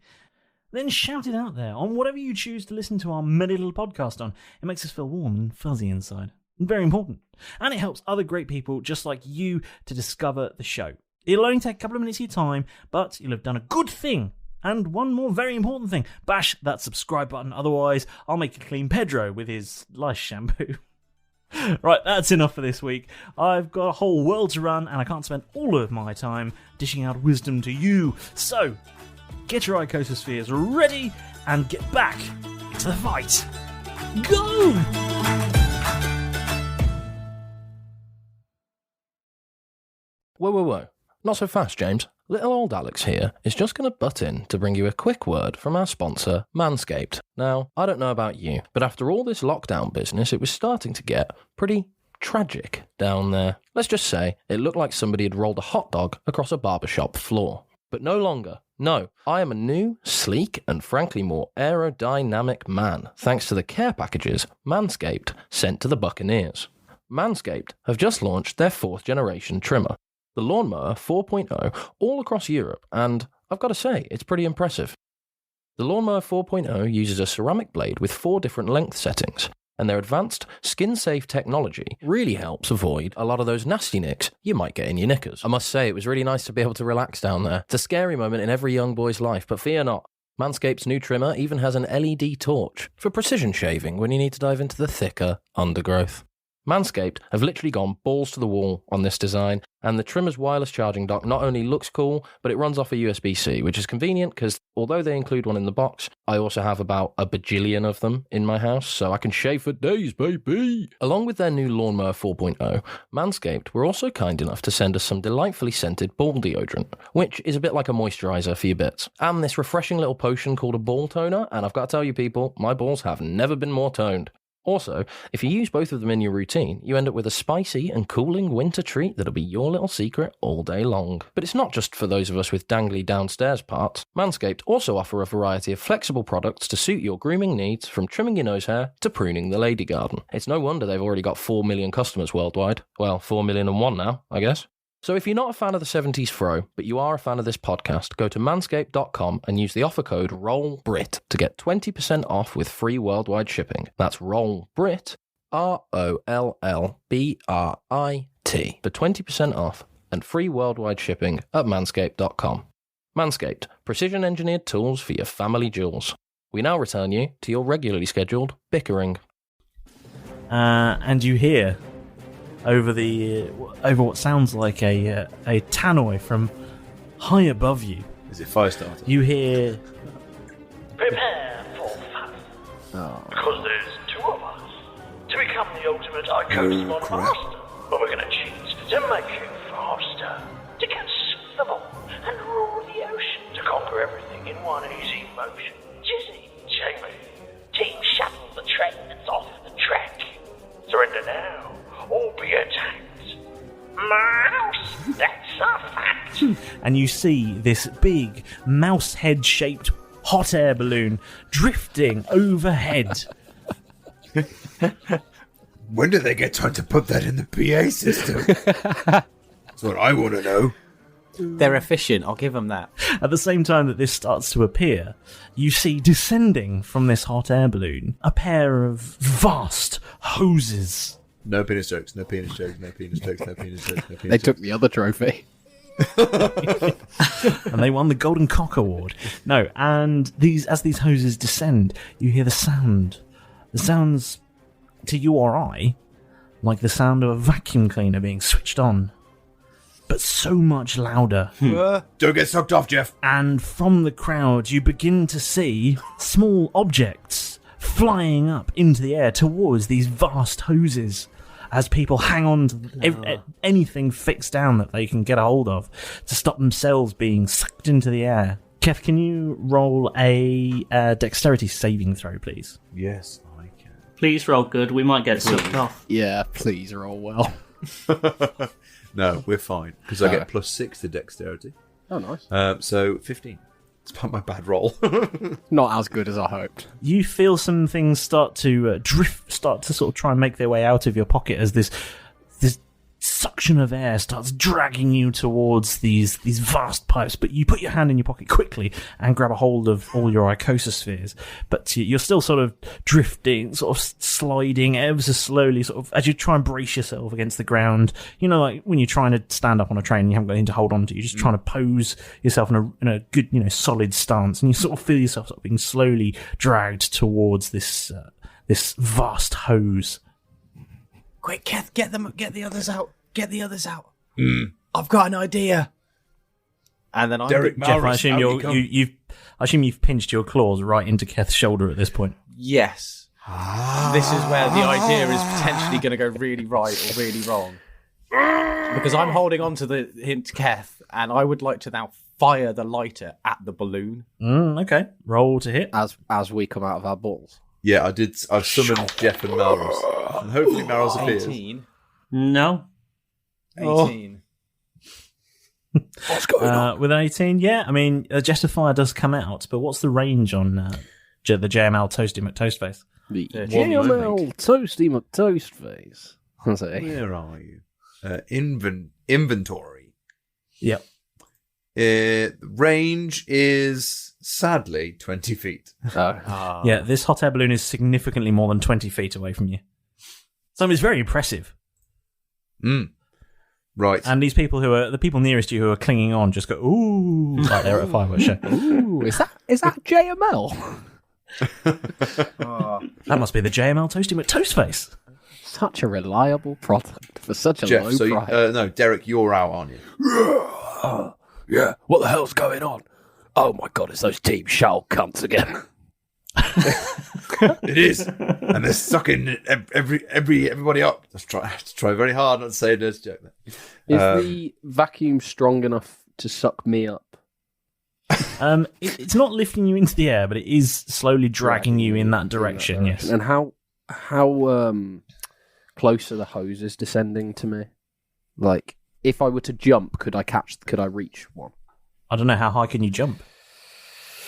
then shout it out there on whatever you choose to listen to our merry little podcast on. It makes us feel warm and fuzzy inside. Very important. And it helps other great people just like you to discover the show. It'll only take a couple of minutes of your time, but you'll have done a good thing. And one more very important thing. Bash that subscribe button, otherwise I'll make a clean Pedro with his lice shampoo. Right, that's enough for this week. I've got a whole world to run, and I can't spend all of my time dishing out wisdom to you. So, get your icosospheres ready and get back into the fight. Go! Whoa. Not so fast, James. Little old Alex here is just going to butt in to bring you a quick word from our sponsor, Manscaped. Now, I don't know about you, but after all this lockdown business, it was starting to get pretty tragic down there. Let's just say it looked like somebody had rolled a hot dog across a barbershop floor. But no longer. No, I am a new, sleek, and frankly more aerodynamic man, thanks to the care packages Manscaped sent to the Buccaneers. Manscaped have just launched their 4th generation trimmer, the Lawnmower 4.0, all across Europe, and I've got to say, it's pretty impressive. The Lawnmower 4.0 uses a ceramic blade with 4 different length settings, and their advanced skin-safe technology really helps avoid a lot of those nasty nicks you might get in your knickers. I must say, it was really nice to be able to relax down there. It's a scary moment in every young boy's life, but fear not. Manscaped's new trimmer even has an LED torch for precision shaving when you need to dive into the thicker undergrowth. Manscaped have literally gone balls to the wall on this design, and the trimmer's wireless charging dock not only looks cool, but it runs off a USB-C, which is convenient because although they include one in the box, I also have about a bajillion of them in my house, so I can shave for days, baby! Along with their new Lawnmower 4.0, Manscaped were also kind enough to send us some delightfully scented ball deodorant, which is a bit like a moisturiser for your bits, and this refreshing little potion called a ball toner, and I've got to tell you people, my balls have never been more toned. Also, if you use both of them in your routine, you end up with a spicy and cooling winter treat that'll be your little secret all day long. But it's not just for those of us with dangly downstairs parts. Manscaped also offer a variety of flexible products to suit your grooming needs, from trimming your nose hair to pruning the lady garden. It's no wonder they've already got 4 million customers worldwide. Well, 4,000,001 now, I guess. So if you're not a fan of the 70s fro, but you are a fan of this podcast, go to manscaped.com and use the offer code ROLLBRIT to get 20% off with free worldwide shipping. That's ROLLBRIT, ROLLBRIT, for 20% off and free worldwide shipping at manscaped.com. Manscaped, precision-engineered tools for your family jewels. We now return you to your regularly scheduled bickering. And you hear over what sounds like a tannoy from high above you. Is it Firestarter? You hear, Prepare for fun. Because there's 2 of us to become the ultimate Coast master. But we're going to cheat to make you faster, to catch the ball and rule the ocean, to conquer everything in one easy motion. Jizzy, Jamie, Team Shuttle, the train that's off the track. Surrender now, or be attacked. Mouse, that's a fact. and you see this big mouse head shaped hot air balloon drifting overhead. When do they get time to put that in the PA system? That's what I want to know. They're efficient, I'll give them that. At the same time that this starts to appear, you see descending from this hot air balloon a pair of vast hoses. No penis jokes, no penis jokes, no penis jokes, no penis jokes, no penis jokes. They took the other trophy. And they won the Golden Cock Award. No, and as these hoses descend, you hear the sound. The sounds, to you or I, like the sound of a vacuum cleaner being switched on. But so much louder. Don't get sucked off, Jeff. And from the crowd, you begin to see small objects flying up into the air towards these vast hoses as people hang on to anything fixed down that they can get a hold of to stop themselves being sucked into the air. Keth, can you roll a dexterity saving throw, please? Yes, I can. Please roll good. We might get sucked off. Yeah, please roll well. No, we're fine, because I get +6 to dexterity. Oh, nice. So 15. Despite my bad roll. Not as good as I hoped. You feel some things start to start to sort of try and make their way out of your pocket as this suction of air starts dragging you towards these vast pipes, but you put your hand in your pocket quickly and grab a hold of all your icosospheres. But you're still sort of drifting, sort of sliding ever so slowly, sort of as you try and brace yourself against the ground. You know, like when you're trying to stand up on a train and you haven't got anything to hold on to, you're just trying to pose yourself in a good, solid stance, and you sort of feel yourself sort of being slowly dragged towards this vast hose. Quick, Keth, get the others out. Get the others out. I've got an idea. And then Derek Jeff, Malrus, I assume you've pinched your claws right into Keth's shoulder at this point. Yes. This is where the idea is potentially going to go really right or really wrong. Because I'm holding on to the hint, Keth, and I would like to now fire the lighter at the balloon. Okay. Roll to hit. As we come out of our balls. Yeah, I've summoned Jeff and Malrus. And hopefully Malrus appears. 18. No. 18. What's going on? With an 18, yeah. I mean, a jet of fire does come out, but what's the range on the JML Toasty McToastface? The JML Toasty McToastface Where are you? Inventory. Yep. Range is sadly 20 feet. Yeah, this hot air balloon is significantly more than 20 feet away from you. So it's very impressive. Right. And these people the people nearest you who are clinging on just go, ooh, like they're at a fireworks show. Ooh, is that JML? That must be the JML Toasty McToastface. Such a reliable product for such a Jeff, low price. no, Derek, you're out, aren't you? Yeah, what the hell's going on? Oh my god, it's those Team Shell cunts again. It is, and they're sucking everybody up. Let's try very hard not to say this joke. Is the vacuum strong enough to suck me up? It's not lifting you into the air, but it is slowly dragging you in that direction. Yes. And how close are the hoses descending to me? Like, if I were to jump, could I reach one? I don't know. How high can you jump?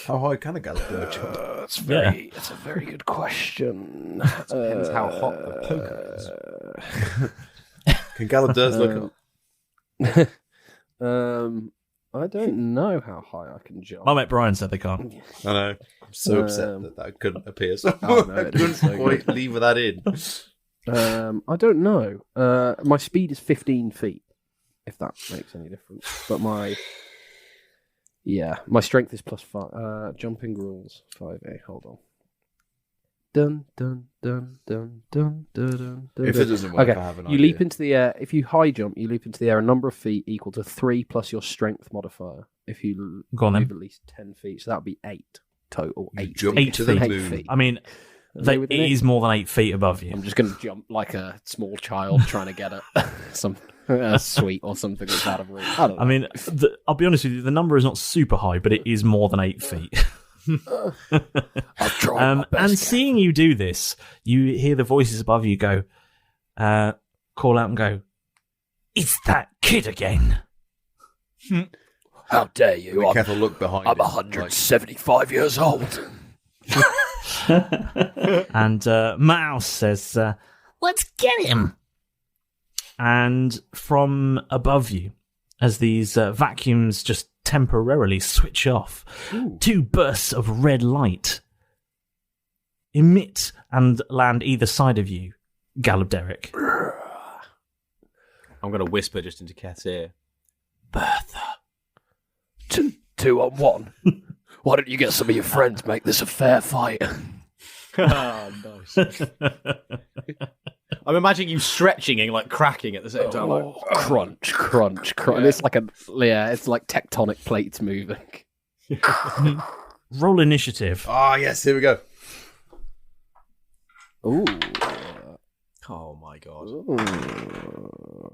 How high can a Galapagos jump? That's a very good question. Depends how hot the poker is. Can Galapagos look up? I don't know how high I can jump. My mate Brian said they can't. I know. I'm so upset that couldn't appear. So no, I couldn't quite leave that in. I don't know. My speed is 15 feet, if that makes any difference. But my strength is +5. Jumping rules 5A. Hold on. Dun dun dun dun dun dun dun. If it doesn't work, okay. I have an You idea. leap into the air. If you high jump, you leap into the air a number of feet equal to 3 plus your strength modifier. If you Go on, then. move at least 10 feet, so that would be 8 total. 8 jump feet. to the 8 moon. feet. I mean, it is more than 8 feet above you. I'm just going to jump like a small child trying to get a sweet or something that's out of reach. I don't know. I mean, I'll be honest with you, the number is not super high, but it is more than 8 feet. I'll try my best. And seeing you do this, you hear the voices above you go, call out and go, "It's that kid again." How dare you? Keth will look behind I'm him, 175 years old. And Malrus says, "Let's get him." And from above you, as these vacuums just temporarily switch off, 2 bursts of red light emit and land either side of you, Galabderic. I'm going to whisper just into Keth's ear. Bertha. 2 on 1. Why don't you get some of your friends, make this a fair fight? Nice. I'm imagining you stretching and like cracking at the same time. Like, crunch, crunch, crunch. Yeah. It's like it's like tectonic plates moving. Roll initiative. Ah, yes, here we go. Ooh. oh my god.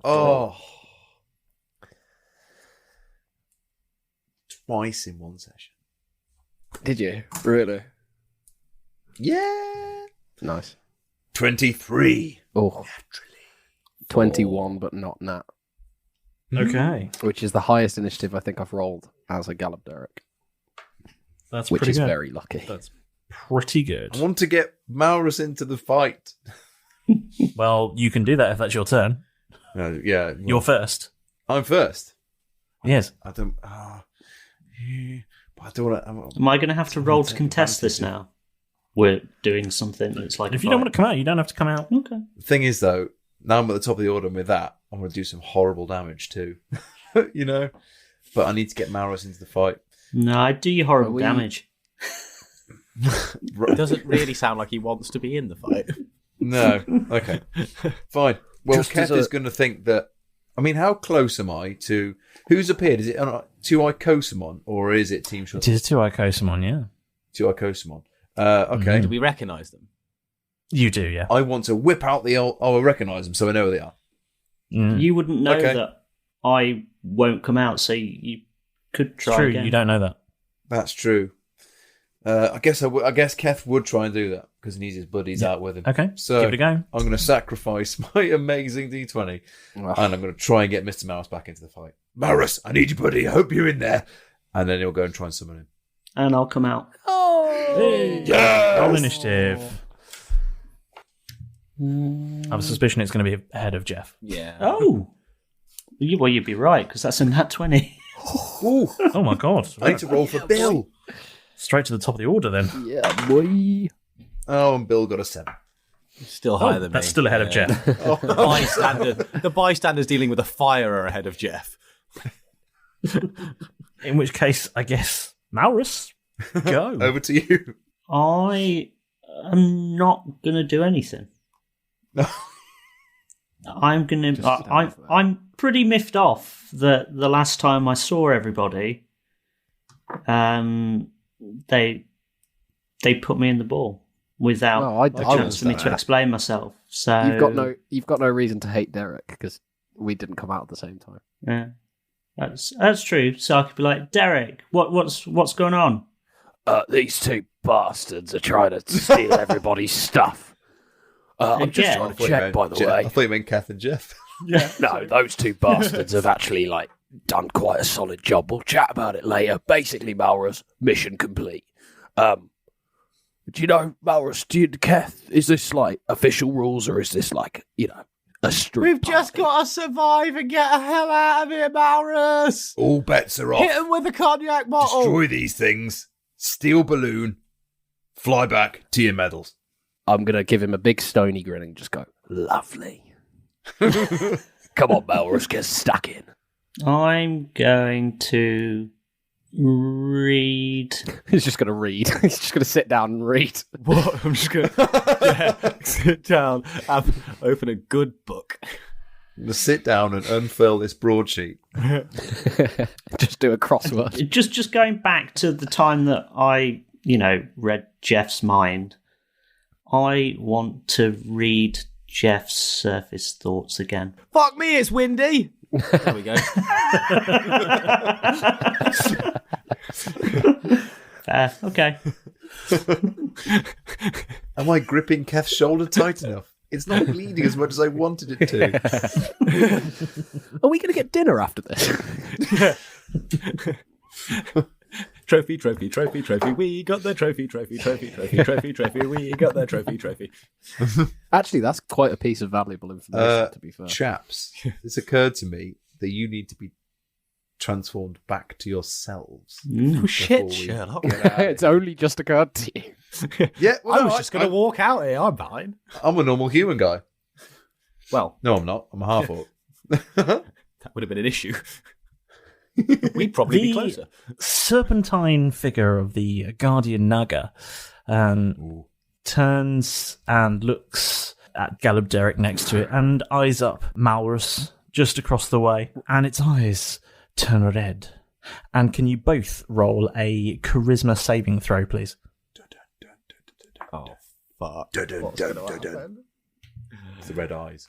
Oh. Twice in one session. Did you? Really? Yeah. Nice. 23. Oh. Naturally. 21, but not nat. Okay. Which is the highest initiative I think I've rolled as a Galapderic. That's which pretty is good. very lucky. That's pretty good. I want to get Malrus into the fight. Well, you can do that if that's your turn. Yeah. Well, You're first. I'm first. Yes. I don't. But I don't want to. Am I going to have to roll to contest this now? We're doing something that's like. If you don't want to come out, you don't have to come out. Okay. The thing is, though, now I'm at the top of the order, and with that, I'm going to do some horrible damage too. You know, but I need to get Malrus into the fight. No, I do you horrible damage. It doesn't really sound like he wants to be in the fight. No. Okay. Fine. Well, Just Keth is going to think that. I mean, how close am I to who's appeared? Is it to Icosamon or is it Team Short? It is to Icosamon, yeah. To Icosamon. Okay. Do we recognise them? You do, yeah. I want to whip out the old. I recognise them, so I know who they are. You wouldn't know Okay. that I won't come out, so you could try True, again. you don't know that. That's true. I guess Keth would try and do that because he needs his buddies out with him. Okay, so give it a go. I'm going to sacrifice my amazing D20 and I'm going to try and get Mr. Mouse back into the fight. Malrus, I need you, buddy. I hope you're in there. And then he'll go and try and summon him. And I'll come out. Hey. Yes! Roll initiative. I have a suspicion it's going to be ahead of Jeff. Yeah. Oh. Well, you'd be right, because that's a nat 20. Oh my god. I need to roll for Bill. Straight to the top of the order then. Yeah, boy. Oh, and Bill got a 7. Still higher than me. That's still ahead of Jeff. The bystanders dealing with a fire are ahead of Jeff. In which case, I guess, Malrus, go. Over to you. I am not going to do anything. I'm pretty miffed off that the last time I saw everybody, they put me in the ball without a chance for me to explain myself. So you've got no reason to hate Derek because we didn't come out at the same time. Yeah, that's true. So I could be like, Derek, what's going on? These two bastards are trying to steal everybody's stuff. I'm just trying to check, by the way. I thought you meant Keth and Jeff. Yeah. No, those two bastards have actually done quite a solid job. We'll chat about it later. Basically, Malrus, mission complete. Do you know, Malrus, Keth, is this official rules or is this a street? We've just got to survive and get the hell out of here, Malrus. All bets are off. Hit him with a cognac bottle. Destroy these things. Steal balloon. Fly back to your medals. I'm going to give him a big stony grin and just go, lovely. Come on, Malrus, get stuck in. I'm going to read. He's just going to read. He's just going to sit down and read. What? I'm just going to sit down and open a good book. I'm going to sit down and unfurl this broadsheet. Just do a crossword. Just going back to the time that I, read Jeff's mind. I want to read Jeff's surface thoughts again. Fuck me, it's windy. There we go. Okay. Am I gripping Keth's shoulder tight enough? It's not bleeding as much as I wanted it to. Are we going to get dinner after this? Trophy. We got the trophy. We got the trophy. Actually, that's quite a piece of valuable information, to be fair. Chaps, this occurred to me that you need to be transformed back to yourselves. Oh, shit, Sherlock. It's only just occurred to you. Yeah, I was just going to walk out here. I'm fine. I'm a normal human guy. Well, no, I'm not. I'm a half-orc. That would have been an issue. We'd probably be closer. Serpentine figure of the Guardian Naga turns and looks at Gallup Derek next to it and eyes up Malrus just across the way, and its eyes turn red. And can you both roll a charisma saving throw, please? Oh, fuck. It's the red eyes.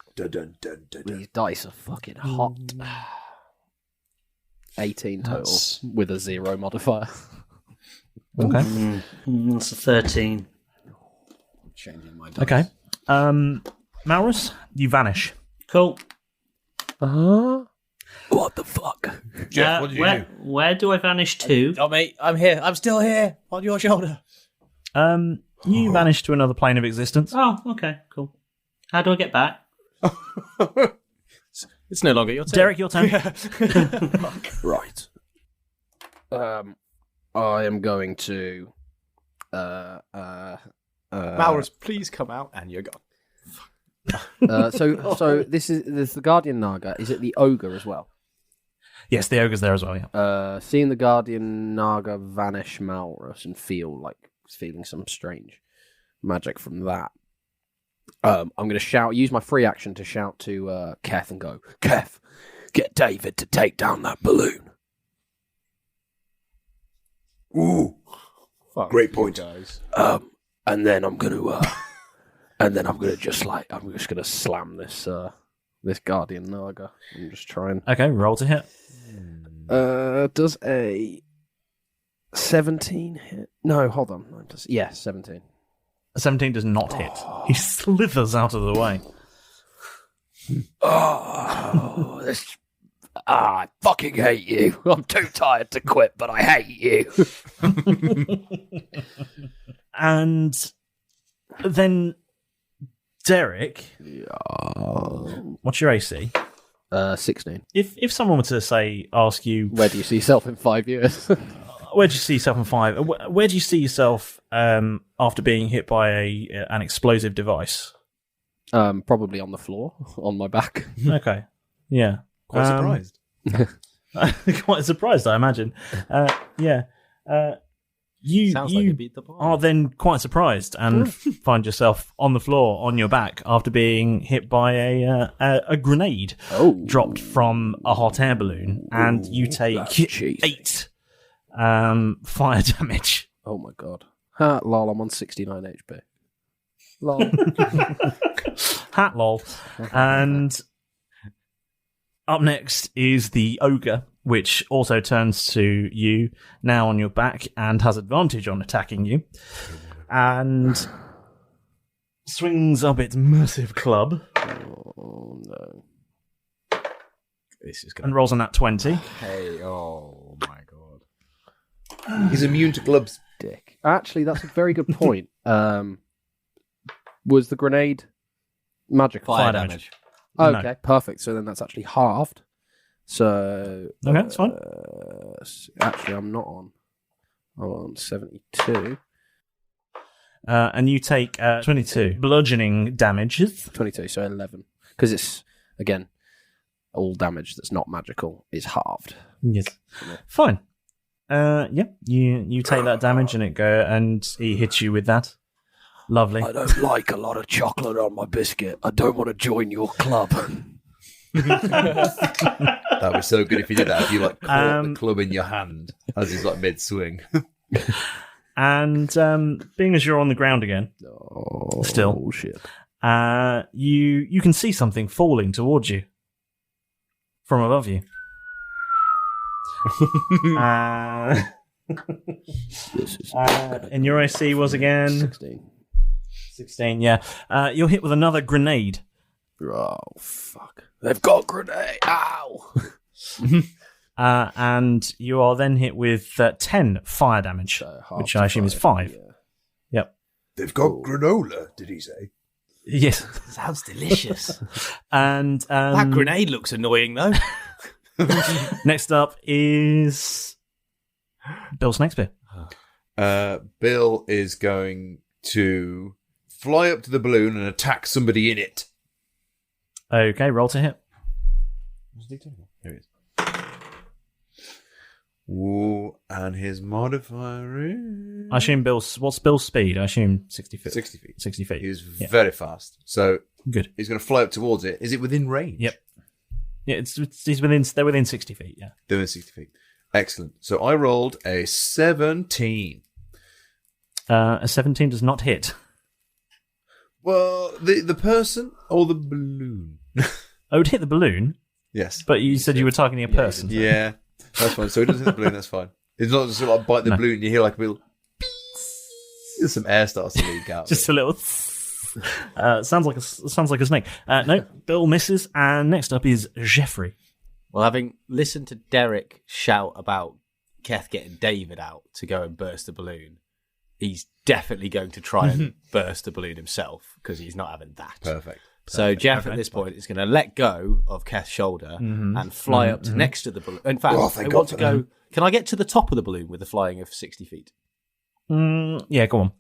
These dice are fucking hot. 18 total with a 0 modifier. Okay. That's a 13. Changing my dice. Okay. Malrus, you vanish. Cool. What the fuck? Jeff, what did you do? Where do I vanish to? Oh, mate, I'm here. I'm still here on your shoulder. You vanish to another plane of existence. Oh, okay, cool. How do I get back? It's no longer your turn. Derek, your turn. Right. I am going to... Malrus, please come out, and you're gone. So this is the Guardian Naga. Is it the ogre as well? Yes, the ogre's there as well, yeah. Seeing the Guardian Naga vanish Malrus and feeling some strange magic from that. I'm going to use my free action to shout to Keth and go, Keth, get David to take down that balloon. Ooh, Fuck great point, guys. And then I'm going to, I'm just going to slam this Guardian Naga. I'm just trying. Okay, roll to hit. Does a 17 hit? No, hold on. Yeah, 17. A 17 does not hit. He slithers out of the way. I fucking hate you. I'm too tired to quit, but I hate you. And then Derek, what's your AC? 16. If someone were to ask you, where do you see yourself in 5 years? Where do you see yourself in 5? Where do you see yourself after being hit by an explosive device? Probably on the floor, on my back. Okay, yeah, quite surprised. Quite surprised, I imagine. Yeah. You are then quite surprised and find yourself on the floor on your back after being hit by a grenade dropped from a hot air balloon, and you take 8 fire damage. Oh my god! Lol, I'm on 69 HP. Lol. Hat lol. And up next is the ogre, which also turns to you now on your back and has advantage on attacking you, and swings up its massive club. Oh no! This is and rolls on that 20. Hey, oh my god! He's immune to clubs. Dick. Actually, that's a very good point. Was the grenade magical? Fire damage. Okay, No. perfect. So then that's actually halved. So Okay, that's fine. Actually, I'm not on. I'm on 72. And you take 22 bludgeoning damages. 22, so 11. Because it's, again, all damage that's not magical is halved. Yes. Fine. Yeah, you take that damage and he hits you with that. Lovely. I don't like a lot of chocolate on my biscuit. I don't want to join your club. That was so good if you did that. If you caught the club in your hand as he's mid swing. And being as you're on the ground again, still, shit. You can see something falling towards you from above you. And your AC was again 16. Yeah. You're hit with another grenade. Oh fuck! They've got grenade. Ow! And you are then hit with 10 fire damage, which I assume is 5. Yeah. Yep. They've got granola, did he say? Yes. Sounds delicious. And that grenade looks annoying, though. Next up is Bill Snakespeare. Bill is going to fly up to the balloon and attack somebody in it. Okay, roll to hit. Here he is. Ooh, and his modifier is... I assume what's Bill's speed? I assume 60 feet. 60 feet. 60 feet. He's very fast. So good. He's going to fly up towards it. Is it within range? Yep. Yeah, they're within 60 feet, yeah. They're within 60 feet. Excellent. So I rolled a 17. A 17 does not hit. Well, the person or the balloon? Oh, it would hit the balloon? Yes. But you said you were targeting a person. Yeah, that's fine. So it doesn't hit the balloon, that's fine. It's not just bite the balloon and you hear a little... There's some air starts to leak out. Just a little... sounds like a snake. No, Bill misses, and next up is Jeffrey. Well, having listened to Derek shout about Keth getting David out to go and burst the balloon, he's definitely going to try and burst the balloon himself because he's not having that. Perfect. So Jeff at this point is going to let go of Keth's shoulder and fly up to next to the balloon. In fact, I want to go... Can I get to the top of the balloon with the flying of 60 feet? Yeah, go on.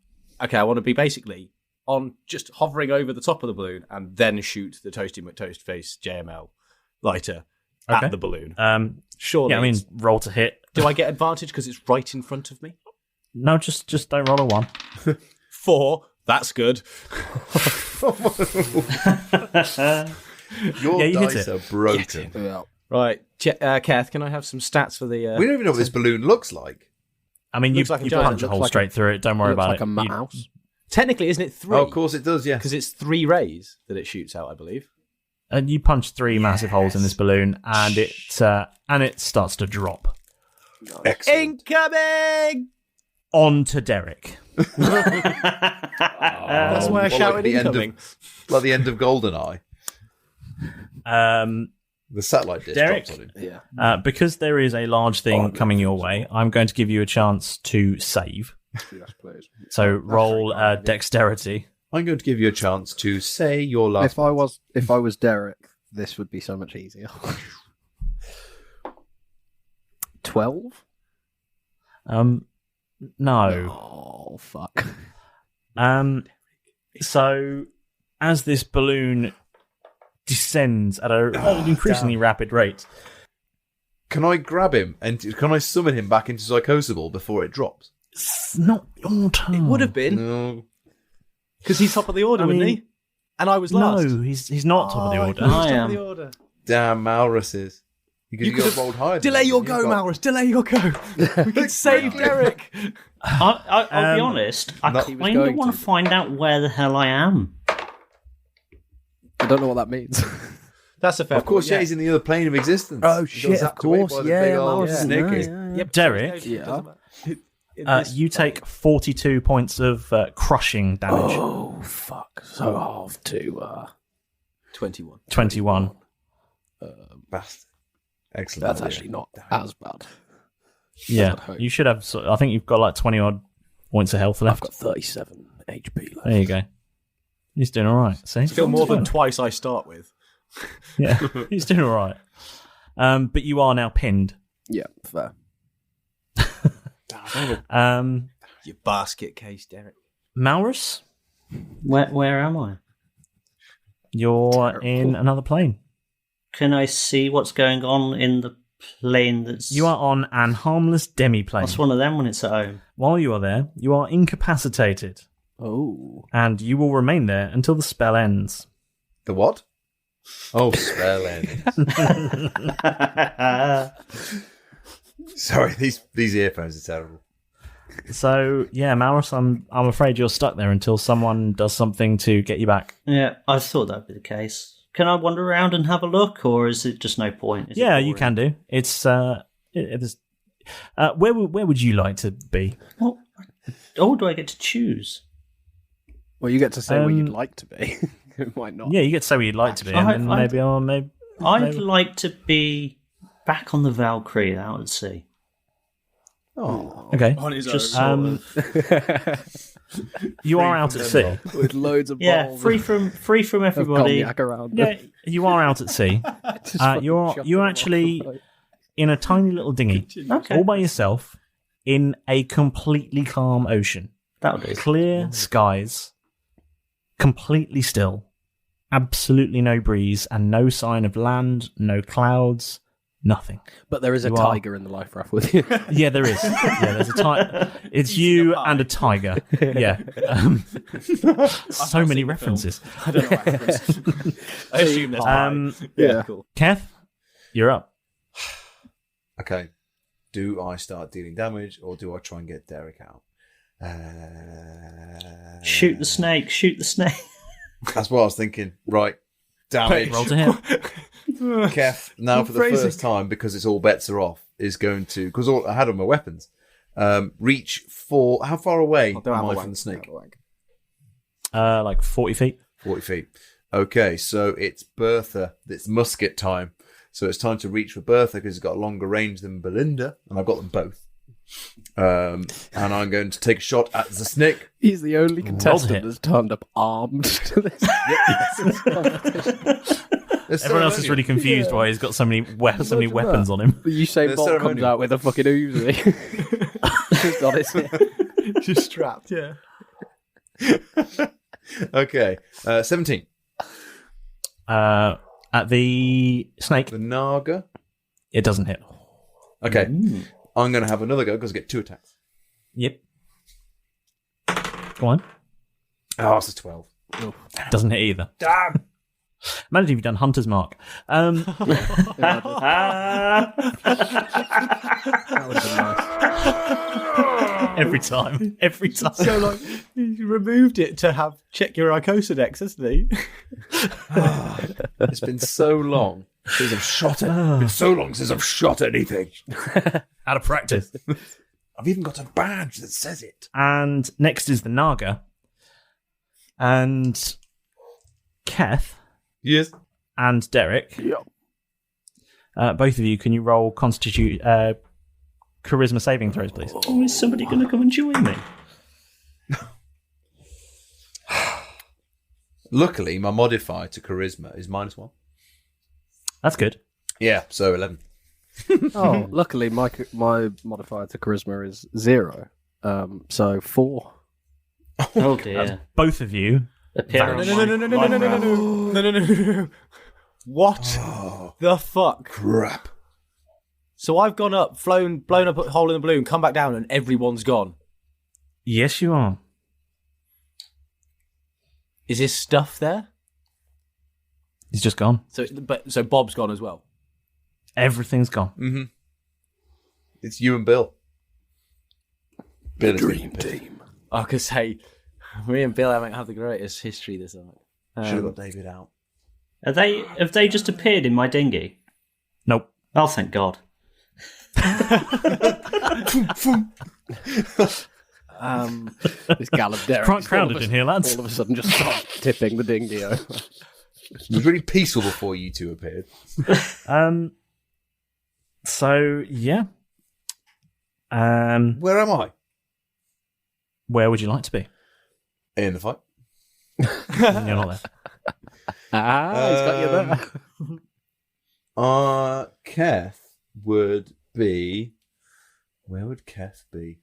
Okay, I want to be basically on just hovering over the top of the balloon and then shoot the Toasty McToastface JML lighter at the balloon. Surely. Yeah, I mean, roll to hit. Do I get advantage because it's right in front of me? No, just don't roll a 1. 4. That's good. Your you dice hit it. are broken. Yeah. Right, Keth, can I have some stats for the... We don't even know what this balloon looks like. I mean, you Looks like a you giant. punch a Looks hole like straight through it. Don't worry about like it. a mouse. Technically, isn't it 3? Oh, of course it does, yeah. Because it's 3 rays that it shoots out, I believe. And you punch 3 massive holes in this balloon, and it starts to drop. Excellent. Incoming! On to Derek. That's why I shouted incoming. Like the end of GoldenEye. The satellite dish Derek, drops on him. Yeah. because there is a large thing coming your way, I'm going to give you a chance to save. Yes, please. So roll dexterity I'm going to give you a chance to say your last. If I was Derek, this would be so much easier. 12? No. Oh, fuck. So, as this balloon descends at an increasingly rapid rate, can I grab him and can I summon him back into Psychosable before it drops? It's not your turn. It would have been. No. Because he's top of the order, wouldn't he? And I was last. No, he's not top of the order. I am. Top of the order. Damn, Malrus is. You could have rolled higher. Delay your go, Malrus. Delay your go. We can save Derek. I'll be honest. I kind of want to find out where the hell I am. I don't know what that means. That's a fair Of course, point, he's in the other plane of existence. Oh, shit, of course. Yep, Derek, you take 42 points of crushing damage. Oh, fuck. So half to 21. 21. Bastard. Excellent. That's actually not as bad. Yeah, you should have. I think you've got like 20 odd points of health left. I've got 37 HP left. There you go. He's doing all right. See, Still more than twice I start with. Yeah, he's doing all right. But you are now pinned. Yeah, fair. Your basket case, Derek. Malrus, Where am I? you're in another plane. Can I see what's going on in the plane that's... You are on an harmless demi-plane. What's one of them when it's at home? While you are there, you are incapacitated. Oh. And you will remain there until the spell ends. The what? Oh, spell ends. Sorry, these earphones are terrible. So, yeah, Malrus, I'm afraid you're stuck there until someone does something to get you back. Yeah, I thought that would be the case. Can I wander around and have a look, or is it just no point? Yeah, you can do. It's where would you like to be? What? Do I get to choose? Well, you get to say where you'd like to be. It might not. Yeah, you get to say where you'd like to be, and then maybe I'd like to be back on the Valkyrie out at sea. Oh, okay. On his Just own. You are out at sea with loads of yeah, balls. free from everybody. Around yeah, you are out at sea. You're actually in a tiny little dinghy, all by yourself, in a completely calm ocean. That'll do. Clear skies, completely still, absolutely no breeze, and no sign of land, no clouds. Nothing. But there is a tiger in the life raft with you. Yeah, there is. Yeah, there's a tiger. It's you and a tiger. Yeah. So many references. I don't know what happens. I assume there's yeah. Cool. Keth, you're up. Okay. Do I start dealing damage or do I try and get Derek out? Shoot the snake. Shoot the snake. That's what I was thinking. Right. Damage. Roll to hit. Keth, now for the first time, because it's all bets are off, is going to, because I had all my weapons, reach for, how far away am I from the snake? Like 40 feet. 40 feet. Okay, so it's Bertha. It's musket time. So it's time to reach for Bertha because it's got a longer range than Belinda, and I've got them both. And I'm going to take a shot at the snake. He's the only contestant that's turned up armed to this. Everyone else is really confused why he's got so many weapons on him. You say Bolt comes out with a fucking Uzi. Just got his just strapped, yeah. Okay, 17. At the snake. The Naga. It doesn't hit. Okay. I'm going to have another go because I get 2 attacks. Yep. Go on. Oh, it's a 12. Oh. Doesn't hit either. Damn. Imagine if you've done Hunter's Mark. That would have been nice. Every time. So, like, he removed it to check your Icosa decks, hasn't he? It's been so long since I've shot it. It's been so long since I've shot anything. Out of practice. I've even got a badge that says it. And next is the Naga. And Keth. Yes. And Derek. Yep. Both of you, can you roll charisma saving throws, please? Oh, is somebody going to come and join me? Luckily, my modifier to charisma is -1. That's good. Yeah, so 11. Oh, luckily my modifier to charisma is 0. So 4. Oh dear. Both of you. No. What the fuck? Crap. So I've gone up, blown up a hole in the balloon, come back down, and everyone's gone. Yes, you are. Is his stuff there? He's just gone. So Bob's gone as well. Everything's gone. Mm-hmm. It's you and Bill. The dream team. I could say, me and Bill haven't had the greatest history this night. Should have got David out. Have they just appeared in my dinghy? Nope. Oh, thank God. This Gallop Derek. Quite crowded in here, lads. All of a sudden just start tipping the dinghy over. It was really peaceful before you two appeared. So, yeah. Where am I? Where would you like to be? In the fight. You're not there. He's got you there. Keth would be... Where would Keth be?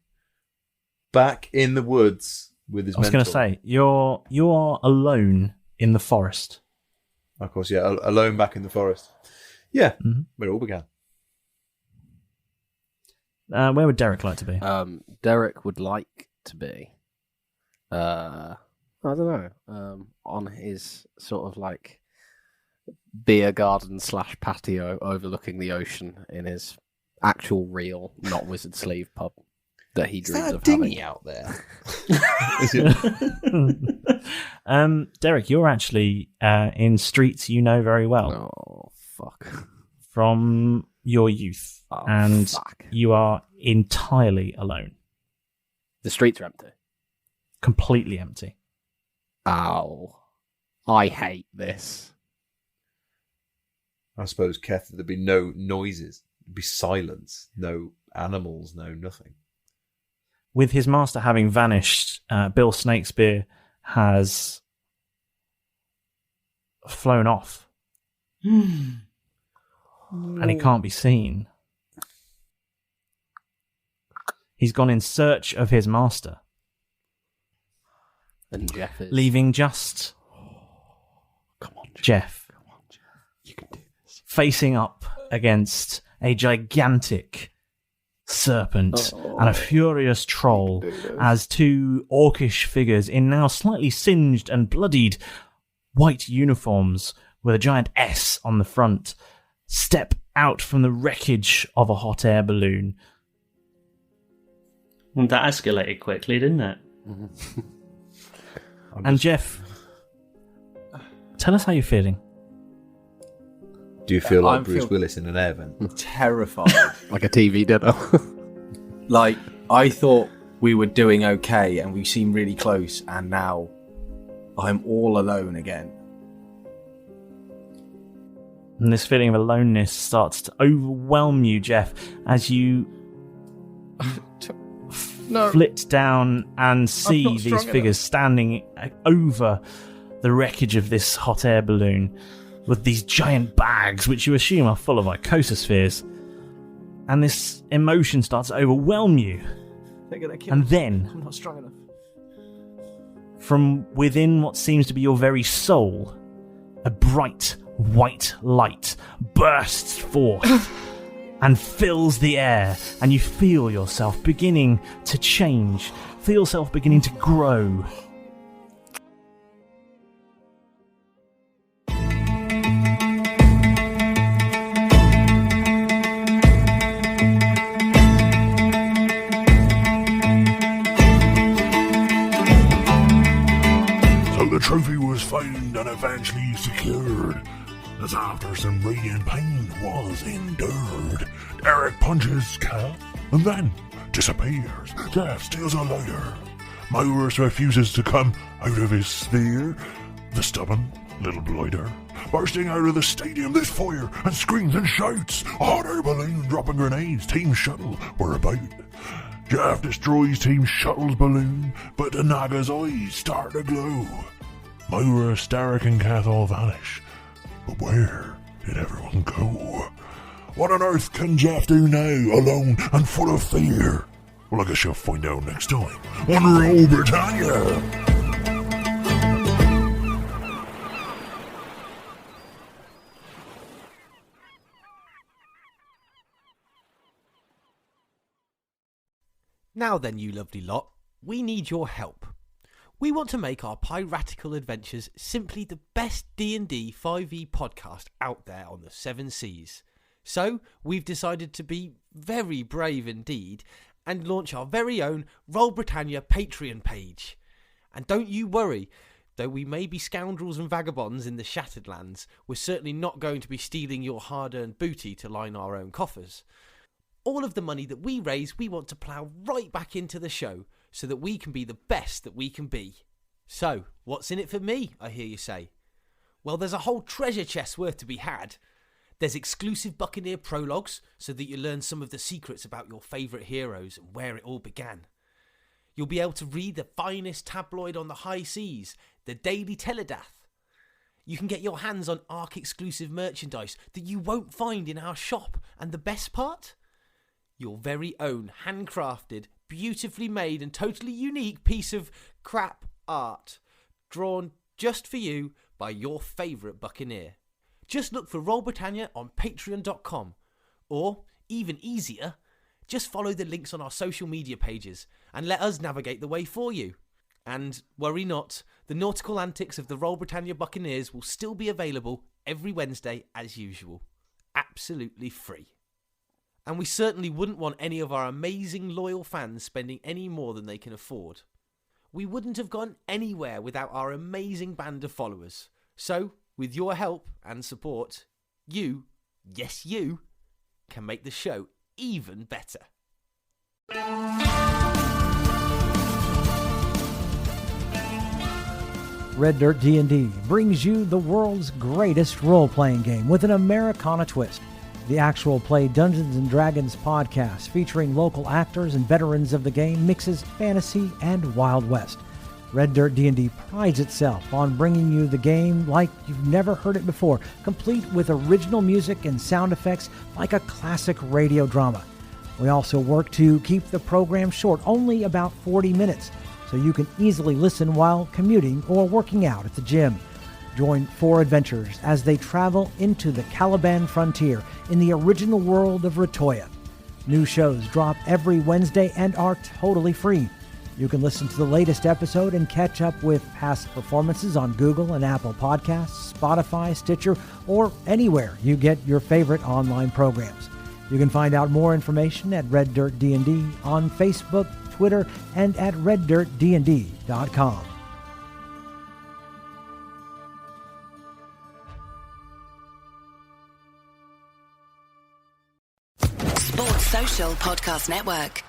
Back in the woods with his mentor. I was going to say, you are alone in the forest. Of course, yeah, alone back in the forest. Yeah, where it all began. Where would Derek like to be? Derek would like to be... I don't know. On his sort of like beer garden / patio overlooking the ocean in his actual real, not wizard sleeve pub that he dreams of having. Dinghy out there? Derek, you're actually in streets you know very well. Oh, fuck. From your youth. Oh, and fuck. You are entirely alone. The streets are empty. Completely empty. Ow. I hate this. I suppose, Keth, there'd be no noises. There'd be silence. No animals, no nothing. With his master having vanished, Bill Snakespeare has flown off. And he can't be seen. He's gone in search of his master. And Jeff is... Leaving just... Come on, Jeff. Come on, Jeff. You can do this. Facing up against a gigantic serpent and a furious troll as two orcish figures in now slightly singed and bloodied white uniforms with a giant S on the front step out from the wreckage of a hot air balloon. Well, that escalated quickly, didn't it? And Jeff, tell us how you're feeling. Do you feel like Bruce Willis in an air vent? Terrified. Like a TV dinner. Like, I thought we were doing okay and we seemed really close, and now I'm all alone again. And this feeling of aloneness starts to overwhelm you, Jeff, as you flit down and see these figures standing over the wreckage of this hot air balloon with these giant bags, which you assume are full of icosospheres. And this emotion starts to overwhelm you. They're gonna kill and me. then, I'm not strong enough. from within what seems to be your very soul, a bright white light bursts forth and fills the air, and you feel yourself beginning to change, feel yourself beginning to grow. So the trophy was found and eventually secured, as after some radiant pain was endured, Derek punches Keth and then disappears. Keth steals a lighter. Malrus refuses to come out of his sphere. The stubborn little blighter, bursting out of the stadium, this fire and screams and shouts. A hot air balloon dropping grenades. Team Shuttle were about. Jeff destroys Team Shuttle's balloon, but the Naga's eyes start to glow. Malrus, Derek and Keth all vanish. But where did everyone go? What on earth can Jeff do now, alone and full of fear? Well, I guess you'll find out next time on Roll Britannia. Now then, you lovely lot, we need your help. We want to make our piratical adventures simply the best D&D 5e podcast out there on the seven seas. So, we've decided to be very brave indeed and launch our very own Roll Britannia Patreon page. And don't you worry, though we may be scoundrels and vagabonds in the Shattered Lands, we're certainly not going to be stealing your hard-earned booty to line our own coffers. All of the money that we raise, we want to plough right back into the show so that we can be the best that we can be. So, what's in it for me, I hear you say? Well, there's a whole treasure chest worth to be had. There's exclusive Buccaneer prologues so that you learn some of the secrets about your favourite heroes and where it all began. You'll be able to read the finest tabloid on the high seas, the Daily Teledath. You can get your hands on ARC-exclusive merchandise that you won't find in our shop. And the best part? Your very own handcrafted, beautifully made and totally unique piece of crap art, drawn just for you by your favourite Buccaneer. Just look for Roll Britannia on patreon.com, or, even easier, just follow the links on our social media pages and let us navigate the way for you. And, worry not, the nautical antics of the Roll Britannia Buccaneers will still be available every Wednesday as usual. Absolutely free. And we certainly wouldn't want any of our amazing loyal fans spending any more than they can afford. We wouldn't have gone anywhere without our amazing band of followers. So, with your help and support, you, yes you, can make the show even better. Red Dirt D&D brings you the world's greatest role-playing game with an Americana twist. The Actual Play Dungeons & Dragons podcast featuring local actors and veterans of the game mixes fantasy and Wild West. Red Dirt D&D prides itself on bringing you the game like you've never heard it before, complete with original music and sound effects like a classic radio drama. We also work to keep the program short, only about 40 minutes, so you can easily listen while commuting or working out at the gym. Join 4 adventurers as they travel into the Caliban frontier in the original world of Ratoya. New shows drop every Wednesday and are totally free. You can listen to the latest episode and catch up with past performances on Google and Apple Podcasts, Spotify, Stitcher, or anywhere you get your favorite online programs. You can find out more information at Red Dirt D&D on Facebook, Twitter, and at reddirtdnd.com. Sports Social Podcast Network.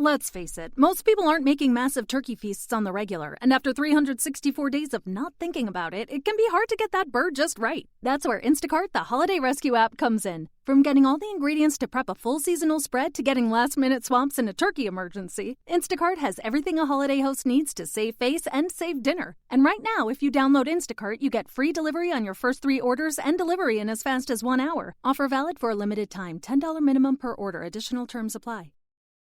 Let's face it, most people aren't making massive turkey feasts on the regular, and after 364 days of not thinking about it, it can be hard to get that bird just right. That's where Instacart, the holiday rescue app, comes in. From getting all the ingredients to prep a full seasonal spread to getting last-minute swaps in a turkey emergency, Instacart has everything a holiday host needs to save face and save dinner. And right now, if you download Instacart, you get free delivery on your first 3 orders and delivery in as fast as 1 hour. Offer valid for a limited time. $10 minimum per order. Additional terms apply.